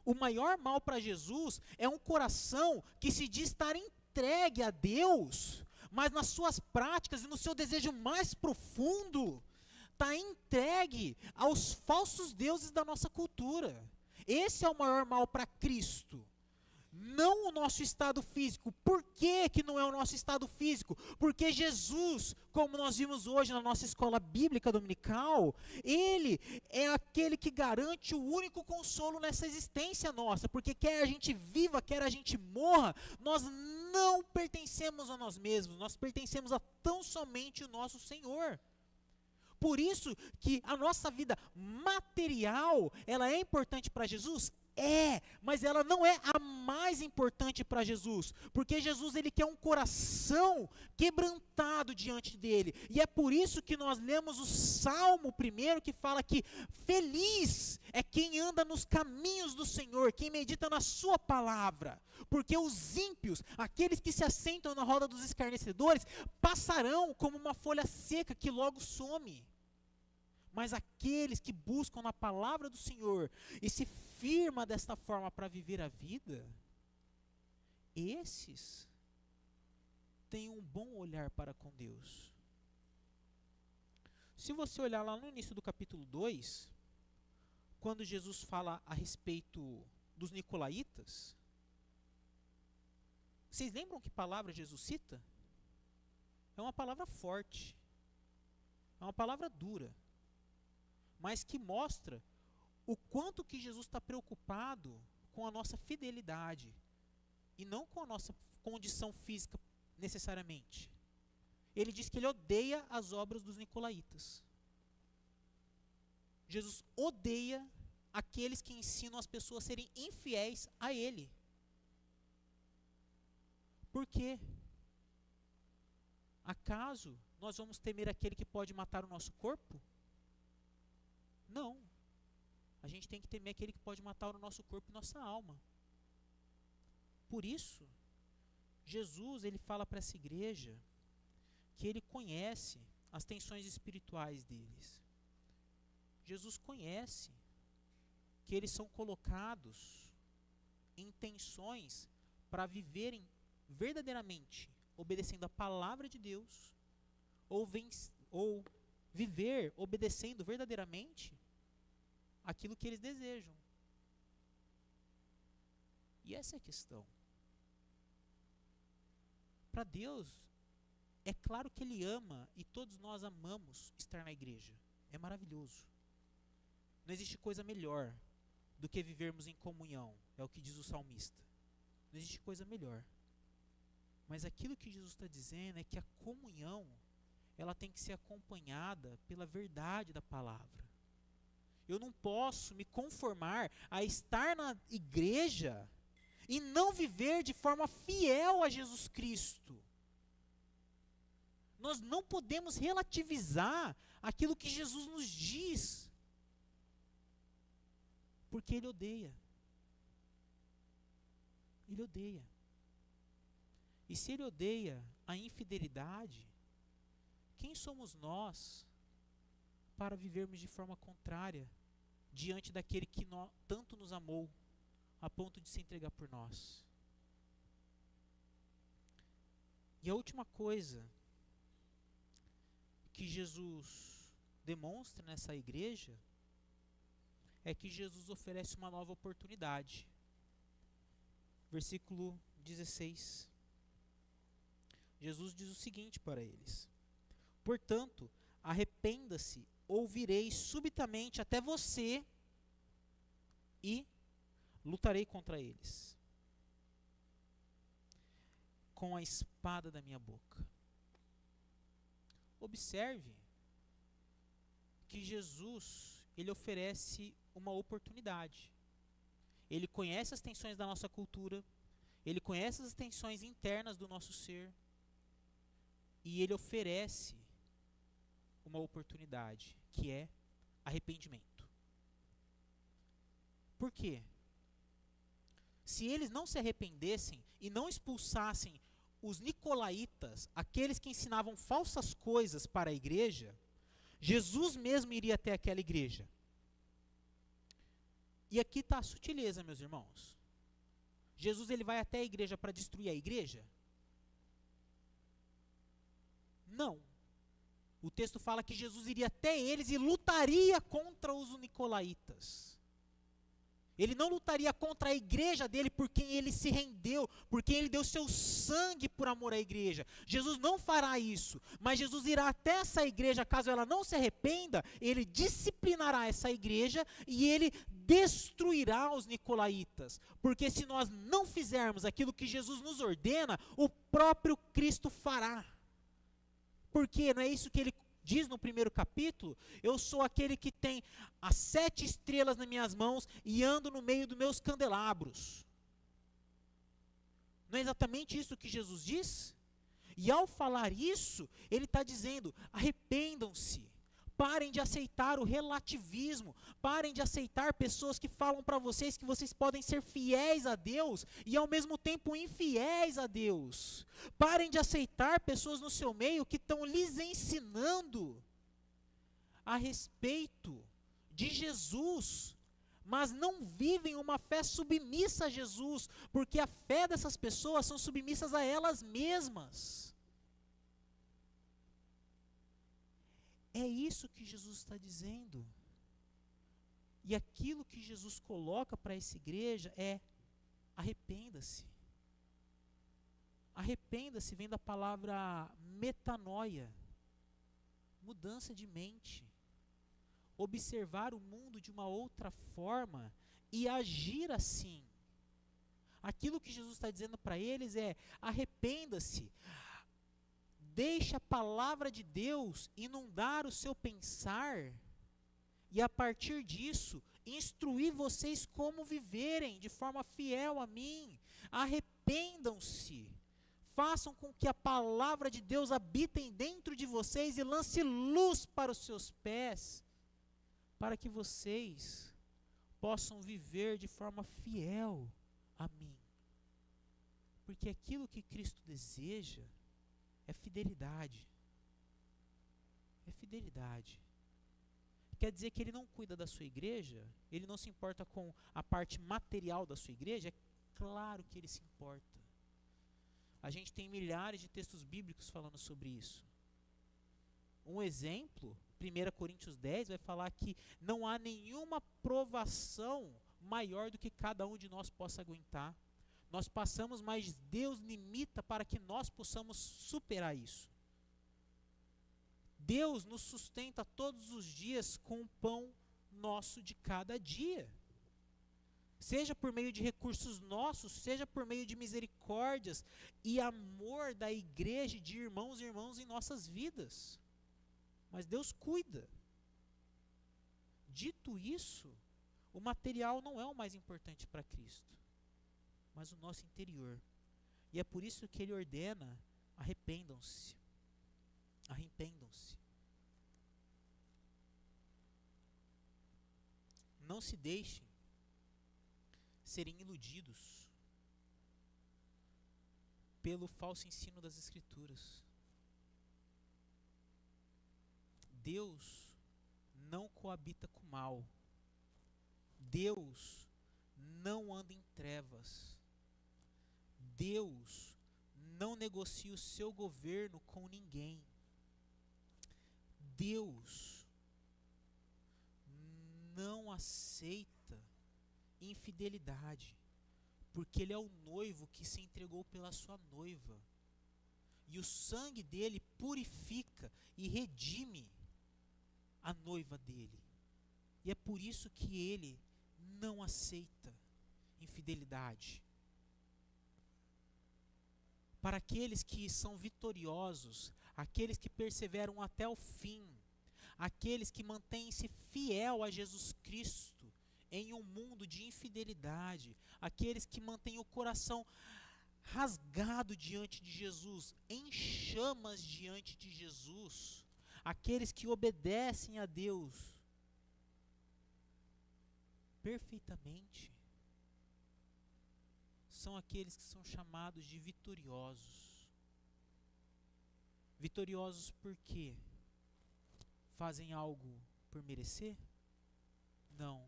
O maior mal para Jesus é um coração que se diz estar entregue a Deus, mas nas suas práticas e no seu desejo mais profundo, está entregue aos falsos deuses da nossa cultura. Esse é o maior mal para Cristo. Não o nosso estado físico. Por que não é o nosso estado físico? Porque Jesus, como nós vimos hoje na nossa escola bíblica dominical, ele é aquele que garante o único consolo nessa existência nossa. Porque quer a gente viva, quer a gente morra, nós não pertencemos a nós mesmos, nós pertencemos a tão somente o nosso Senhor. Por isso que a nossa vida material, ela é importante para Jesus? É, mas ela não é a mais importante para Jesus, porque Jesus ele quer um coração quebrantado diante dele, e é por isso que nós lemos o Salmo primeiro que fala que feliz é quem anda nos caminhos do Senhor, quem medita na sua palavra, porque os ímpios, aqueles que se assentam na roda dos escarnecedores, passarão como uma folha seca que logo some. Mas aqueles que buscam na palavra do Senhor e se firma desta forma para viver a vida, esses têm um bom olhar para com Deus. Se você olhar lá no início do capítulo 2, quando Jesus fala a respeito dos nicolaítas, vocês lembram que palavra Jesus cita? É uma palavra forte, é uma palavra dura, mas que mostra o quanto que Jesus está preocupado com a nossa fidelidade e não com a nossa condição física necessariamente. Ele diz que ele odeia as obras dos nicolaítas. Jesus odeia aqueles que ensinam as pessoas a serem infiéis a ele. Por quê? Acaso nós vamos temer aquele que pode matar o nosso corpo? Não. A gente tem que temer aquele que pode matar o nosso corpo e nossa alma. Por isso, Jesus ele fala para essa igreja que ele conhece as tensões espirituais deles. Jesus conhece que eles são colocados em tensões para viverem verdadeiramente obedecendo a palavra de Deus ou viver obedecendo verdadeiramente aquilo que eles desejam. E essa é a questão. Para Deus, é claro que Ele ama, e todos nós amamos estar na igreja. É maravilhoso. Não existe coisa melhor do que vivermos em comunhão, é o que diz o salmista. Não existe coisa melhor. Mas aquilo que Jesus está dizendo é que a comunhão, ela tem que ser acompanhada pela verdade da palavra. Eu não posso me conformar a estar na igreja e não viver de forma fiel a Jesus Cristo. Nós não podemos relativizar aquilo que Jesus nos diz, porque Ele odeia. Ele odeia. E se Ele odeia a infidelidade, quem somos nós para vivermos de forma contrária diante daquele que tanto nos amou a ponto de se entregar por nós. E a última coisa que Jesus demonstra nessa igreja é que Jesus oferece uma nova oportunidade. Versículo 16. Jesus diz o seguinte para eles: portanto, arrependa-se, ou virei subitamente até você e lutarei contra eles com a espada da minha boca. Observe que Jesus, ele oferece uma oportunidade. Ele conhece as tensões da nossa cultura, ele conhece as tensões internas do nosso ser, e ele oferece uma oportunidade, que é arrependimento. Por quê? Se eles não se arrependessem e não expulsassem os nicolaítas, aqueles que ensinavam falsas coisas para a igreja, Jesus mesmo iria até aquela igreja. E aqui está a sutileza, meus irmãos. Jesus, ele vai até a igreja para destruir a igreja? Não. O texto fala que Jesus iria até eles e lutaria contra os nicolaítas. Ele não lutaria contra a igreja dele por quem ele se rendeu, por quem ele deu seu sangue por amor à igreja. Jesus não fará isso, mas Jesus irá até essa igreja, caso ela não se arrependa, ele disciplinará essa igreja e ele destruirá os nicolaítas. Porque se nós não fizermos aquilo que Jesus nos ordena, o próprio Cristo fará. Porque não é isso que ele diz no primeiro capítulo? Eu sou aquele que tem as 7 estrelas nas minhas mãos e ando no meio dos meus candelabros. Não é exatamente isso que Jesus diz? E ao falar isso, ele está dizendo: arrependam-se, parem de aceitar o relativismo, parem de aceitar pessoas que falam para vocês que vocês podem ser fiéis a Deus e ao mesmo tempo infiéis a Deus. Parem de aceitar pessoas no seu meio que estão lhes ensinando a respeito de Jesus, mas não vivem uma fé submissa a Jesus, porque a fé dessas pessoas são submissas a elas mesmas. É isso que Jesus está dizendo. E aquilo que Jesus coloca para essa igreja é: arrependa-se. Arrependa-se vem da palavra metanoia, mudança de mente. Observar o mundo de uma outra forma e agir assim. Aquilo que Jesus está dizendo para eles é: arrependa-se. Deixe a palavra de Deus inundar o seu pensar e a partir disso instruir vocês como viverem de forma fiel a mim. Arrependam-se. Façam com que a palavra de Deus habite dentro de vocês e lance luz para os seus pés, para que vocês possam viver de forma fiel a mim. Porque aquilo que Cristo deseja é fidelidade. É fidelidade. Quer dizer que ele não cuida da sua igreja? Ele não se importa com a parte material da sua igreja? É claro que ele se importa. A gente tem milhares de textos bíblicos falando sobre isso. Um exemplo, 1 Coríntios 10 vai falar que não há nenhuma provação maior do que cada um de nós possa aguentar. Nós passamos, mas Deus limita para que nós possamos superar isso. Deus nos sustenta todos os dias com o pão nosso de cada dia. Seja por meio de recursos nossos, seja por meio de misericórdias e amor da igreja, de irmãos e irmãs em nossas vidas. Mas Deus cuida. Dito isso, o material não é o mais importante para Cristo, mas o nosso interior. E é por isso que ele ordena: arrependam-se. Arrependam-se. Não se deixem serem iludidos pelo falso ensino das Escrituras. Deus não coabita com o mal. Deus não anda em trevas. Deus não negocia o seu governo com ninguém. Deus não aceita infidelidade, porque Ele é o noivo que se entregou pela sua noiva. E o sangue dele purifica e redime a noiva dele. E é por isso que Ele não aceita infidelidade. Para aqueles que são vitoriosos, aqueles que perseveram até o fim, aqueles que mantêm-se fiel a Jesus Cristo em um mundo de infidelidade, aqueles que mantêm o coração rasgado diante de Jesus, em chamas diante de Jesus, aqueles que obedecem a Deus perfeitamente, são aqueles que são chamados de vitoriosos. Vitoriosos por quê? Fazem algo por merecer? Não,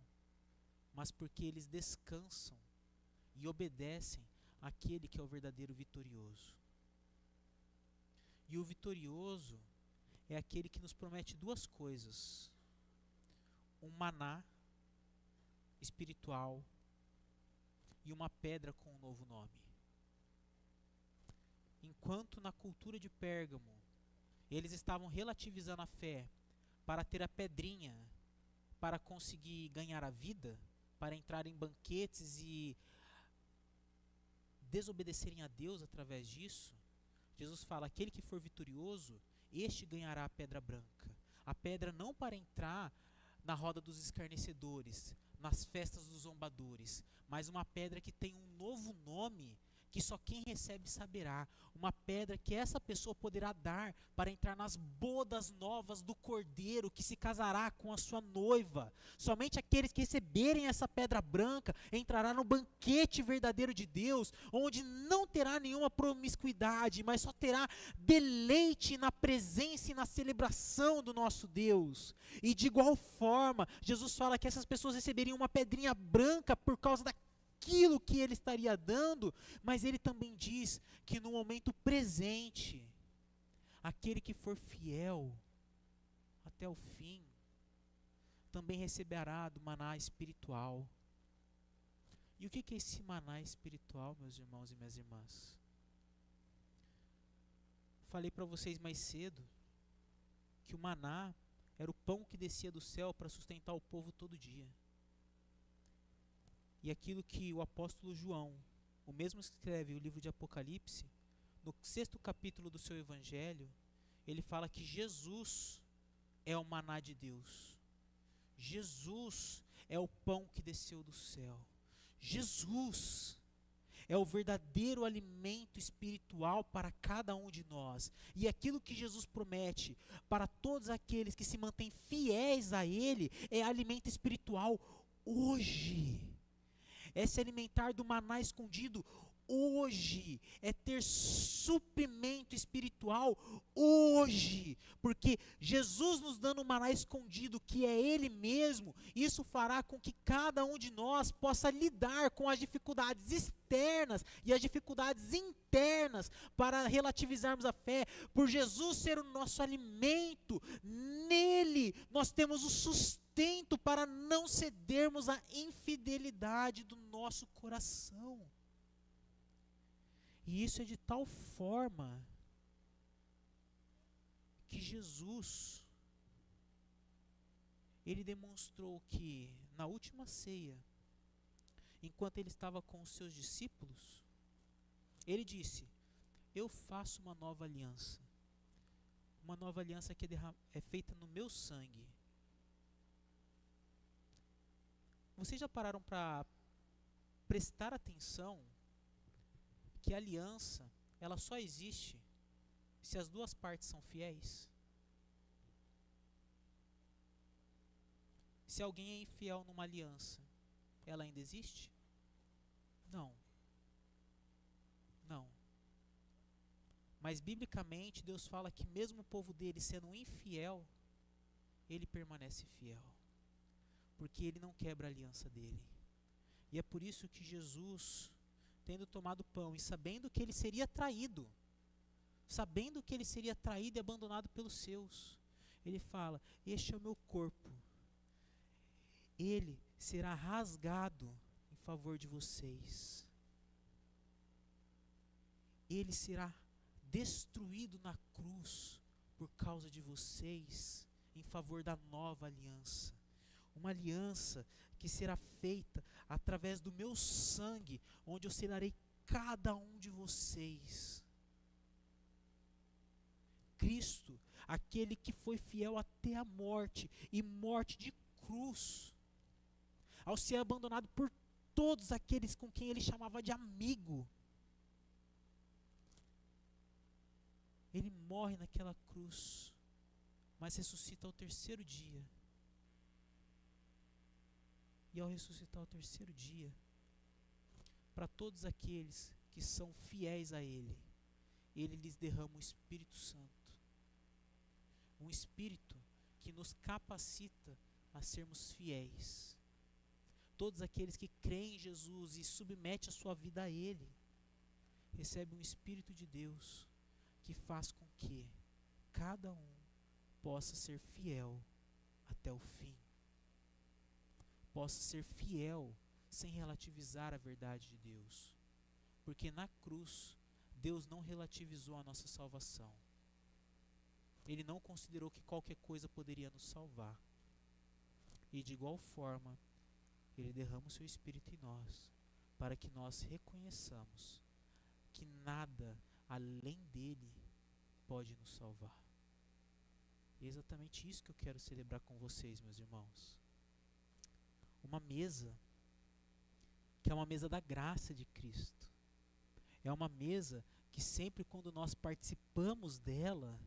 mas porque eles descansam e obedecem àquele que é o verdadeiro vitorioso. E o vitorioso é aquele que nos promete duas coisas: um maná espiritual e uma pedra com um novo nome. Enquanto na cultura de Pérgamo eles estavam relativizando a fé para ter a pedrinha, para conseguir ganhar a vida, para entrar em banquetes e desobedecerem a Deus através disso, Jesus fala: aquele que for vitorioso, este ganhará a pedra branca. A pedra não para entrar na roda dos escarnecedores, nas festas dos zombadores, mas uma pedra que tem um novo nome, que só quem recebe saberá. Uma pedra que essa pessoa poderá dar para entrar nas bodas novas do Cordeiro, que se casará com a sua noiva. Somente aqueles que receberem essa pedra branca entrará no banquete verdadeiro de Deus, onde não terá nenhuma promiscuidade, mas só terá deleite na presença e na celebração do nosso Deus. E de igual forma, Jesus fala que essas pessoas receberiam uma pedrinha branca por causa daquilo que ele estaria dando, mas ele também diz que no momento presente, aquele que for fiel até o fim, também receberá do maná espiritual. E o que é esse maná espiritual, meus irmãos e minhas irmãs? Falei para vocês mais cedo que o maná era o pão que descia do céu para sustentar o povo todo dia. E aquilo que o apóstolo João, o mesmo que escreve o livro de Apocalipse, no 6º capítulo do seu evangelho, ele fala que Jesus é o maná de Deus. Jesus é o pão que desceu do céu. Jesus é o verdadeiro alimento espiritual para cada um de nós. E aquilo que Jesus promete para todos aqueles que se mantêm fiéis a Ele é alimento espiritual hoje. É se alimentar do maná escondido hoje, é ter suprimento espiritual hoje, porque Jesus nos dando um maná escondido, que é Ele mesmo, isso fará com que cada um de nós possa lidar com as dificuldades externas e as dificuldades internas para relativizarmos a fé. Por Jesus ser o nosso alimento, nele nós temos o sustento para não cedermos à infidelidade do nosso coração. E isso é de tal forma que Jesus, ele demonstrou que na última ceia, enquanto ele estava com os seus discípulos, ele disse: eu faço uma nova aliança que é feita no meu sangue. Vocês já pararam para prestar atenção que a aliança, ela só existe se as duas partes são fiéis? Se alguém é infiel numa aliança, ela ainda existe? Não. Não. Mas biblicamente Deus fala que mesmo o povo dele sendo infiel, ele permanece fiel, porque ele não quebra a aliança dele. E é por isso que Jesus, tendo tomado pão e sabendo que ele seria traído, e abandonado pelos seus, ele fala: este é o meu corpo, ele será rasgado em favor de vocês, ele será destruído na cruz por causa de vocês, em favor da nova aliança, uma aliança que será feita através do meu sangue, onde eu selarei cada um de vocês. Cristo, aquele que foi fiel até a morte, e morte de cruz, ao ser abandonado por todos aqueles com quem ele chamava de amigo, ele morre naquela cruz, mas ressuscita ao terceiro dia. E ao ressuscitar ao terceiro dia, para todos aqueles que são fiéis a ele, ele lhes derrama o Espírito Santo. Um Espírito que nos capacita a sermos fiéis. Todos aqueles que creem em Jesus e submetem a sua vida a ele, recebem um Espírito de Deus que faz com que cada um possa ser fiel até o fim. Possa ser fiel sem relativizar a verdade de Deus. Porque na cruz, Deus não relativizou a nossa salvação. Ele não considerou que qualquer coisa poderia nos salvar. E de igual forma, ele derrama o seu Espírito em nós, para que nós reconheçamos que nada além dele pode nos salvar. É exatamente isso que eu quero celebrar com vocês, meus irmãos. Uma mesa que é uma mesa da graça de Cristo. É uma mesa que sempre quando nós participamos dela,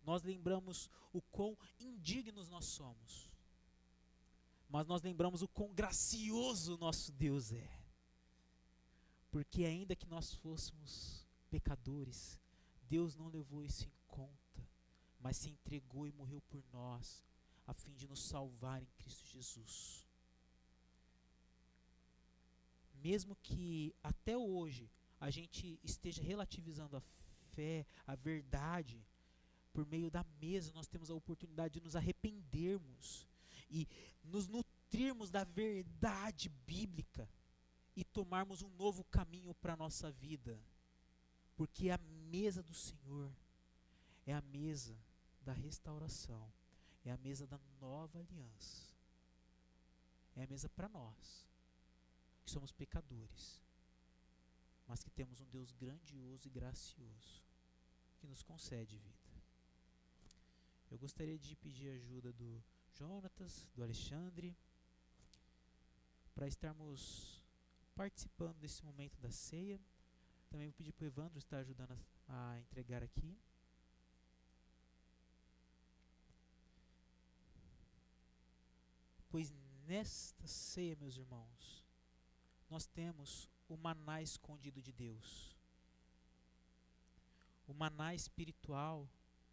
nós lembramos o quão indignos nós somos. Mas nós lembramos o quão gracioso nosso Deus é. Porque ainda que nós fôssemos pecadores, Deus não levou isso em conta, mas se entregou e morreu por nós, a fim de nos salvar em Cristo Jesus. Mesmo que até hoje a gente esteja relativizando a fé, a verdade, por meio da mesa nós temos a oportunidade de nos arrependermos e nos nutrirmos da verdade bíblica e tomarmos um novo caminho para a nossa vida. Porque a mesa do Senhor é a mesa da restauração, é a mesa da nova aliança, é a mesa para nós, que somos pecadores, mas que temos um Deus grandioso e gracioso, que nos concede vida. Eu gostaria de pedir a ajuda do Jonatas, do Alexandre, para estarmos participando desse momento da ceia. Também vou pedir para o Evandro estar ajudando a entregar aqui. Pois nesta ceia, meus irmãos, nós temos o maná escondido de Deus. O maná espiritual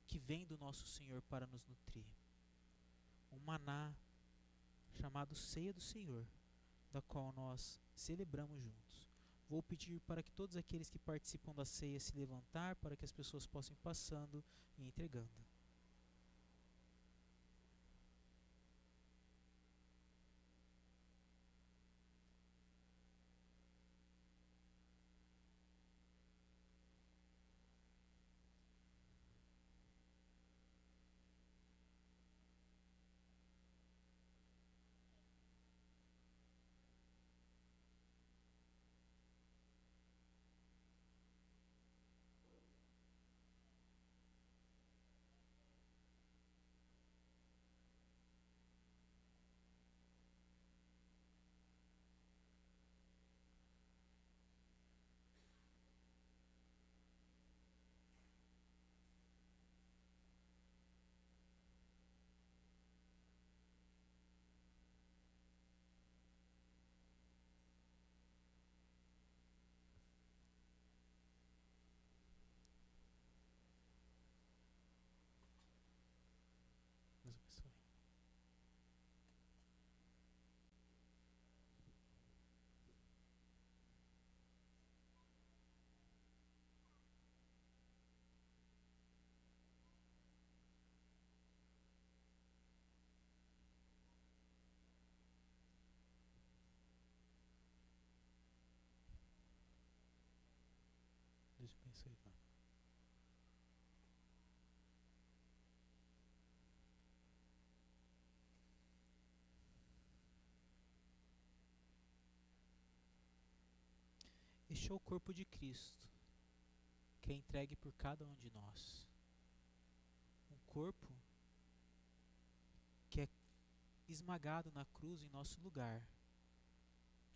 que vem do nosso Senhor para nos nutrir. Um maná chamado Ceia do Senhor, da qual nós celebramos juntos. Vou pedir para que todos aqueles que participam da ceia se levantar, para que as pessoas possam ir passando e entregando. Deus te abençoe, irmã. Este é o corpo de Cristo, que é entregue por cada um de nós. Um corpo que é esmagado na cruz em nosso lugar.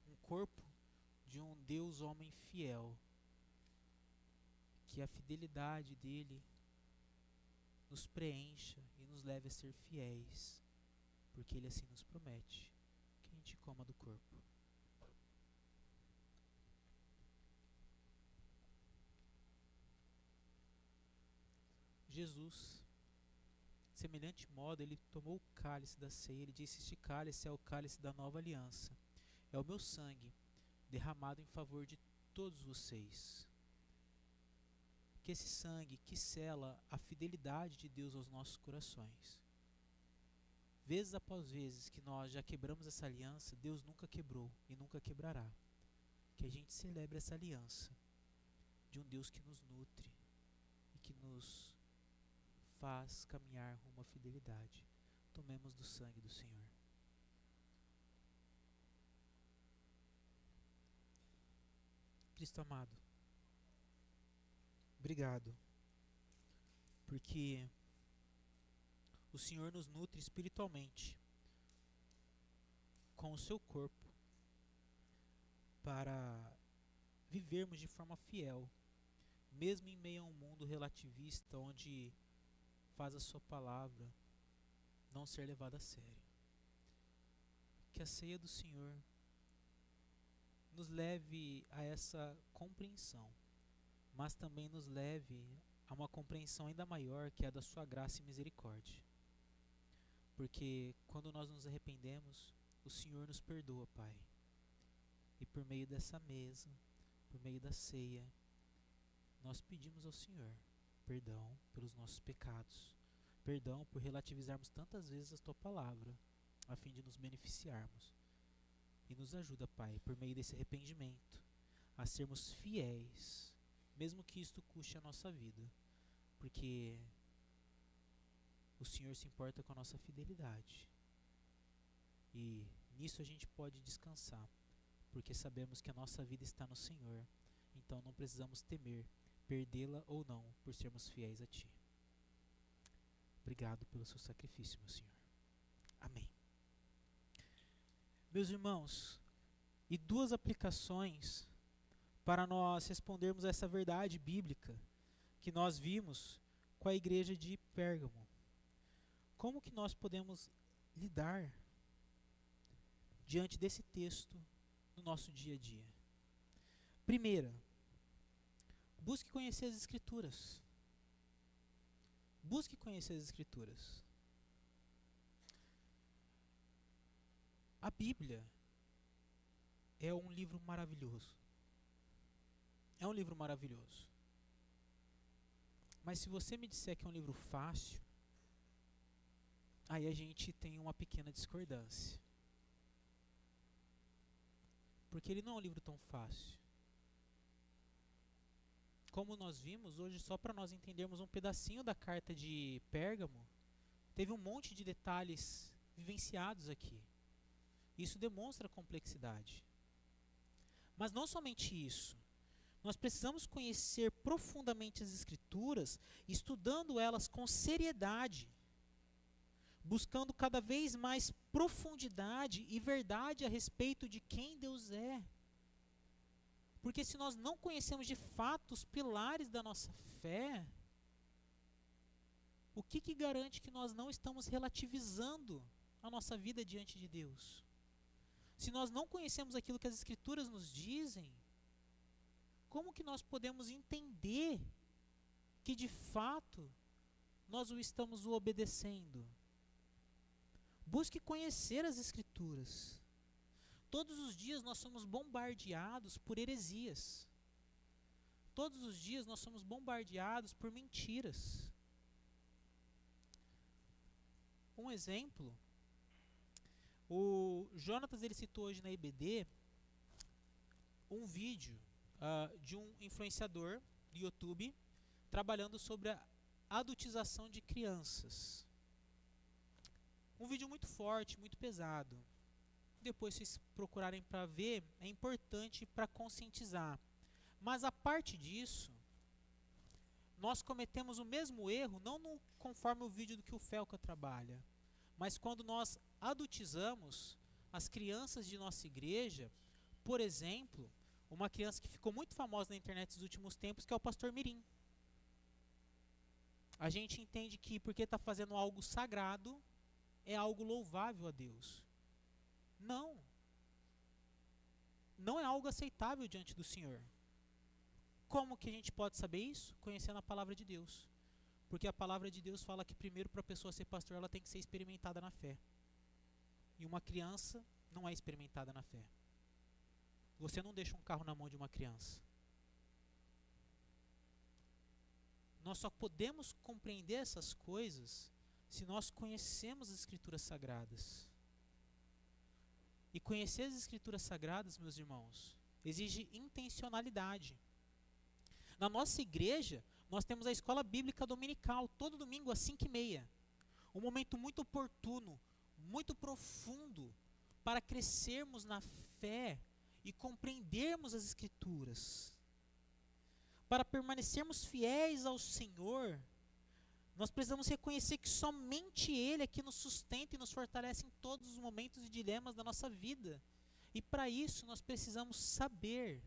Um corpo de um Deus homem fiel, que a fidelidade dele nos preencha e nos leve a ser fiéis, porque ele assim nos promete que a gente coma do corpo. Jesus, de semelhante modo, ele tomou o cálice da ceia, ele disse: este cálice é o cálice da nova aliança, é o meu sangue derramado em favor de todos vocês. Que esse sangue que sela a fidelidade de Deus aos nossos corações. Vezes após vezes que nós já quebramos essa aliança, Deus nunca quebrou e nunca quebrará. Que a gente celebre essa aliança de um Deus que nos nutre e que nos faz caminhar rumo à fidelidade. Tomemos do sangue do Senhor. Cristo amado, obrigado, porque o Senhor nos nutre espiritualmente com o seu corpo para vivermos de forma fiel, mesmo em meio a um mundo relativista onde faz a sua palavra não ser levada a sério. Que a ceia do Senhor nos leve a essa compreensão, mas também nos leve a uma compreensão ainda maior, que é a da sua graça e misericórdia. Porque quando nós nos arrependemos, o Senhor nos perdoa, Pai. E por meio dessa mesa, por meio da ceia, nós pedimos ao Senhor perdão pelos nossos pecados, perdão por relativizarmos tantas vezes a tua palavra, a fim de nos beneficiarmos. E nos ajuda, Pai, por meio desse arrependimento, a sermos fiéis, mesmo que isto custe a nossa vida, porque o Senhor se importa com a nossa fidelidade. E nisso a gente pode descansar, porque sabemos que a nossa vida está no Senhor, então não precisamos temer perdê-la ou não, por sermos fiéis a Ti. Obrigado pelo seu sacrifício, meu Senhor. Amém. Meus irmãos, e duas aplicações para nós respondermos a essa verdade bíblica que nós vimos com a igreja de Pérgamo. Como que nós podemos lidar diante desse texto no nosso dia a dia? Primeira, busque conhecer as Escrituras. Busque conhecer as Escrituras. A Bíblia é um livro maravilhoso. É um livro maravilhoso. Mas se você me disser que é um livro fácil, aí a gente tem uma pequena discordância. Porque ele não é um livro tão fácil. Como nós vimos hoje, só para nós entendermos um pedacinho da carta de Pérgamo, teve um monte de detalhes vivenciados aqui. Isso demonstra a complexidade. Mas não somente isso. Nós precisamos conhecer profundamente as Escrituras, estudando elas com seriedade, buscando cada vez mais profundidade e verdade a respeito de quem Deus é. Porque se nós não conhecemos de fato os pilares da nossa fé, o que garante que nós não estamos relativizando a nossa vida diante de Deus? Se nós não conhecemos aquilo que as Escrituras nos dizem, como que nós podemos entender que de fato nós estamos o obedecendo? Busque conhecer as Escrituras. Todos os dias nós somos bombardeados por heresias. Todos os dias nós somos bombardeados por mentiras. Um exemplo, o Jonatas ele citou hoje na IBD um vídeo de um influenciador do YouTube trabalhando sobre a adultização de crianças. Um vídeo muito forte, muito pesado. Depois, se vocês procurarem para ver, é importante para conscientizar. Mas a parte disso, nós cometemos o mesmo erro, não no, conforme o vídeo do que o Felca trabalha, mas quando nós adultizamos as crianças de nossa igreja. Por exemplo, uma criança que ficou muito famosa na internet nos últimos tempos, que é o pastor Mirim. A gente entende que porque está fazendo algo sagrado, é algo louvável a Deus. Não. Não é algo aceitável diante do Senhor. Como que a gente pode saber isso? Conhecendo a palavra de Deus. Porque a palavra de Deus fala que primeiro, para a pessoa ser pastor, ela tem que ser experimentada na fé. E uma criança não é experimentada na fé. Você não deixa um carro na mão de uma criança. Nós só podemos compreender essas coisas se nós conhecemos as Escrituras Sagradas. E conhecer as Escrituras Sagradas, meus irmãos, exige intencionalidade. Na nossa igreja, nós temos a escola bíblica dominical, todo domingo às 5h30. Um momento muito oportuno, muito profundo, para crescermos na fé e compreendermos as Escrituras. Para permanecermos fiéis ao Senhor, nós precisamos reconhecer que somente Ele é que nos sustenta e nos fortalece em todos os momentos e dilemas da nossa vida. E para isso nós precisamos saber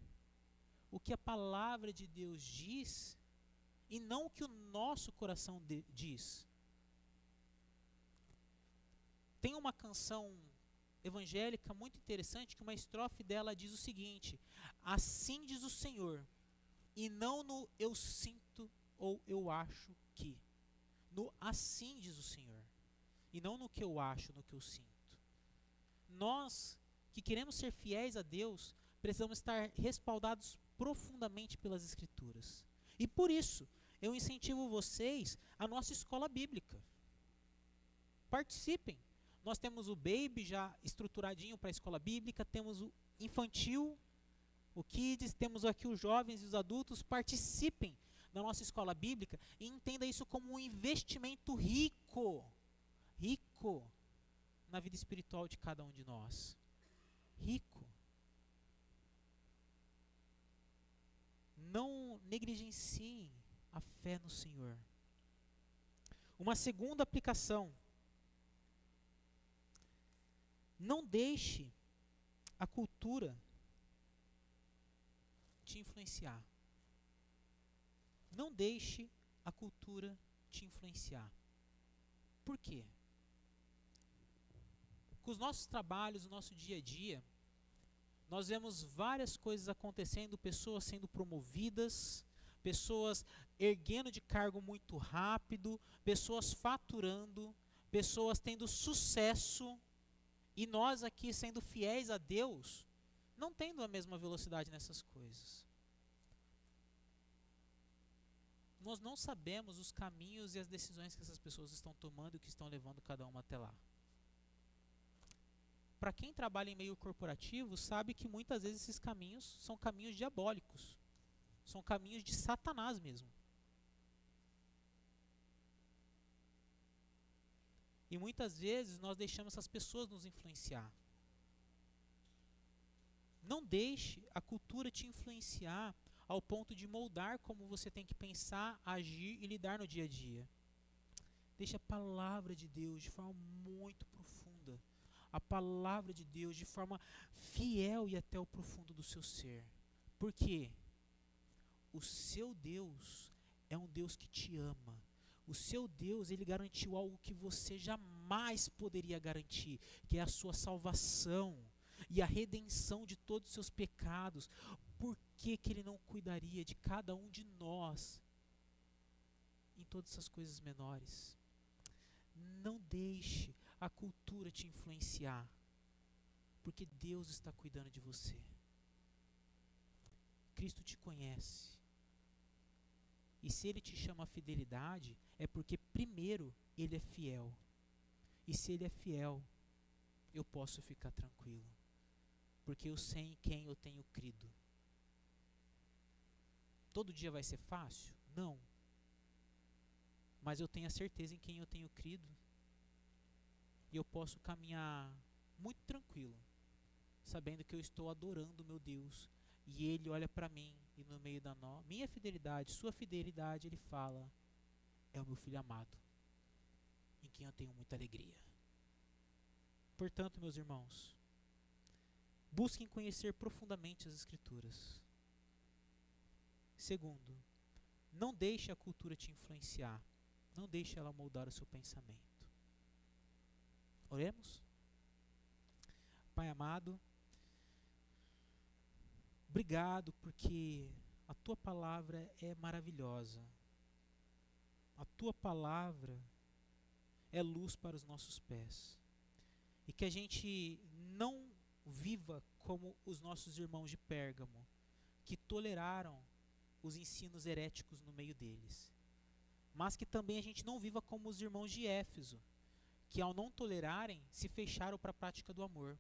o que a palavra de Deus diz e não o que o nosso coração diz. Tem uma canção evangélica muito interessante, que uma estrofe dela diz o seguinte: assim diz o Senhor, e não no eu sinto ou eu acho que. No assim diz o Senhor, e não no que eu acho, no que eu sinto. Nós que queremos ser fiéis a Deus, precisamos estar respaldados profundamente pelas Escrituras. E por isso, eu incentivo vocês à nossa escola bíblica. Participem. Nós temos o Baby já estruturadinho para a escola bíblica, temos o infantil, o Kids, temos aqui os jovens e os adultos. Participem da nossa escola bíblica e entenda isso como um investimento rico na vida espiritual de cada um de nós. Rico. Não negligenciem a fé no Senhor. Uma segunda aplicação: não deixe a cultura te influenciar. Não deixe a cultura te influenciar. Por quê? Com os nossos trabalhos, o nosso dia a dia, nós vemos várias coisas acontecendo, pessoas sendo promovidas, pessoas erguendo de cargo muito rápido, pessoas faturando, pessoas tendo sucesso, e nós aqui sendo fiéis a Deus, não tendo a mesma velocidade nessas coisas. Nós não sabemos os caminhos e as decisões que essas pessoas estão tomando e que estão levando cada uma até lá. Para quem trabalha em meio corporativo, sabe que muitas vezes esses caminhos são caminhos diabólicos. São caminhos de Satanás mesmo. E muitas vezes nós deixamos essas pessoas nos influenciar. Não deixe a cultura te influenciar ao ponto de moldar como você tem que pensar, agir e lidar no dia a dia. Deixe a palavra de Deus de forma muito profunda. A palavra de Deus de forma fiel e até o profundo do seu ser. Por quê? O seu Deus é um Deus que te ama. O seu Deus, Ele garantiu algo que você jamais poderia garantir, que é a sua salvação e a redenção de todos os seus pecados. Por que que Ele não cuidaria de cada um de nós em todas essas coisas menores? Não deixe a cultura te influenciar, porque Deus está cuidando de você. Cristo te conhece. E se Ele te chama a fidelidade, é porque primeiro Ele é fiel. E se Ele é fiel, eu posso ficar tranquilo, porque eu sei em quem eu tenho crido. Todo dia vai ser fácil? Não. Mas eu tenho a certeza em quem eu tenho crido. E eu posso caminhar muito tranquilo, sabendo que eu estou adorando o meu Deus. E Ele olha para mim e no meio da minha fidelidade, sua fidelidade, Ele fala: é o meu filho amado, em quem eu tenho muita alegria. Portanto, meus irmãos, busquem conhecer profundamente as Escrituras. Segundo, não deixe a cultura te influenciar. Não deixe ela moldar o seu pensamento. Oremos? Pai amado, obrigado porque a Tua palavra é maravilhosa. A Tua palavra é luz para os nossos pés. E que a gente não viva como os nossos irmãos de Pérgamo, que toleraram os ensinos heréticos no meio deles. Mas que também a gente não viva como os irmãos de Éfeso, que ao não tolerarem, se fecharam para a prática do amor.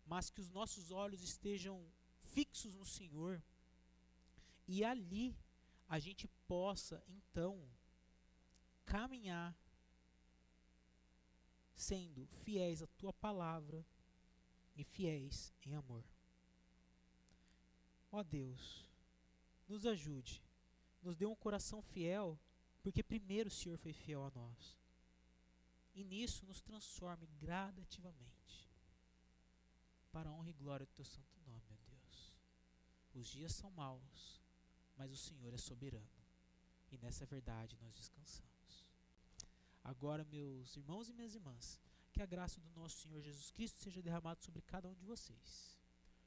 Mas que os nossos olhos estejam fixos no Senhor, e ali a gente possa, então, caminhar sendo fiéis à Tua palavra e fiéis em amor. Ó Deus, nos ajude, nos dê um coração fiel, porque primeiro o Senhor foi fiel a nós. E nisso nos transforme gradativamente, para a honra e glória do Teu santo nome, ó Deus. Os dias são maus, mas o Senhor é soberano, e nessa verdade nós descansamos. Agora, meus irmãos e minhas irmãs, que a graça do nosso Senhor Jesus Cristo seja derramada sobre cada um de vocês.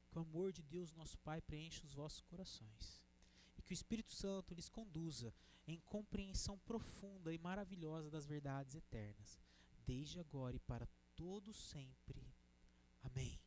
Que o amor de Deus, nosso Pai, preencha os vossos corações. E que o Espírito Santo lhes conduza em compreensão profunda e maravilhosa das verdades eternas, desde agora e para todo sempre. Amém.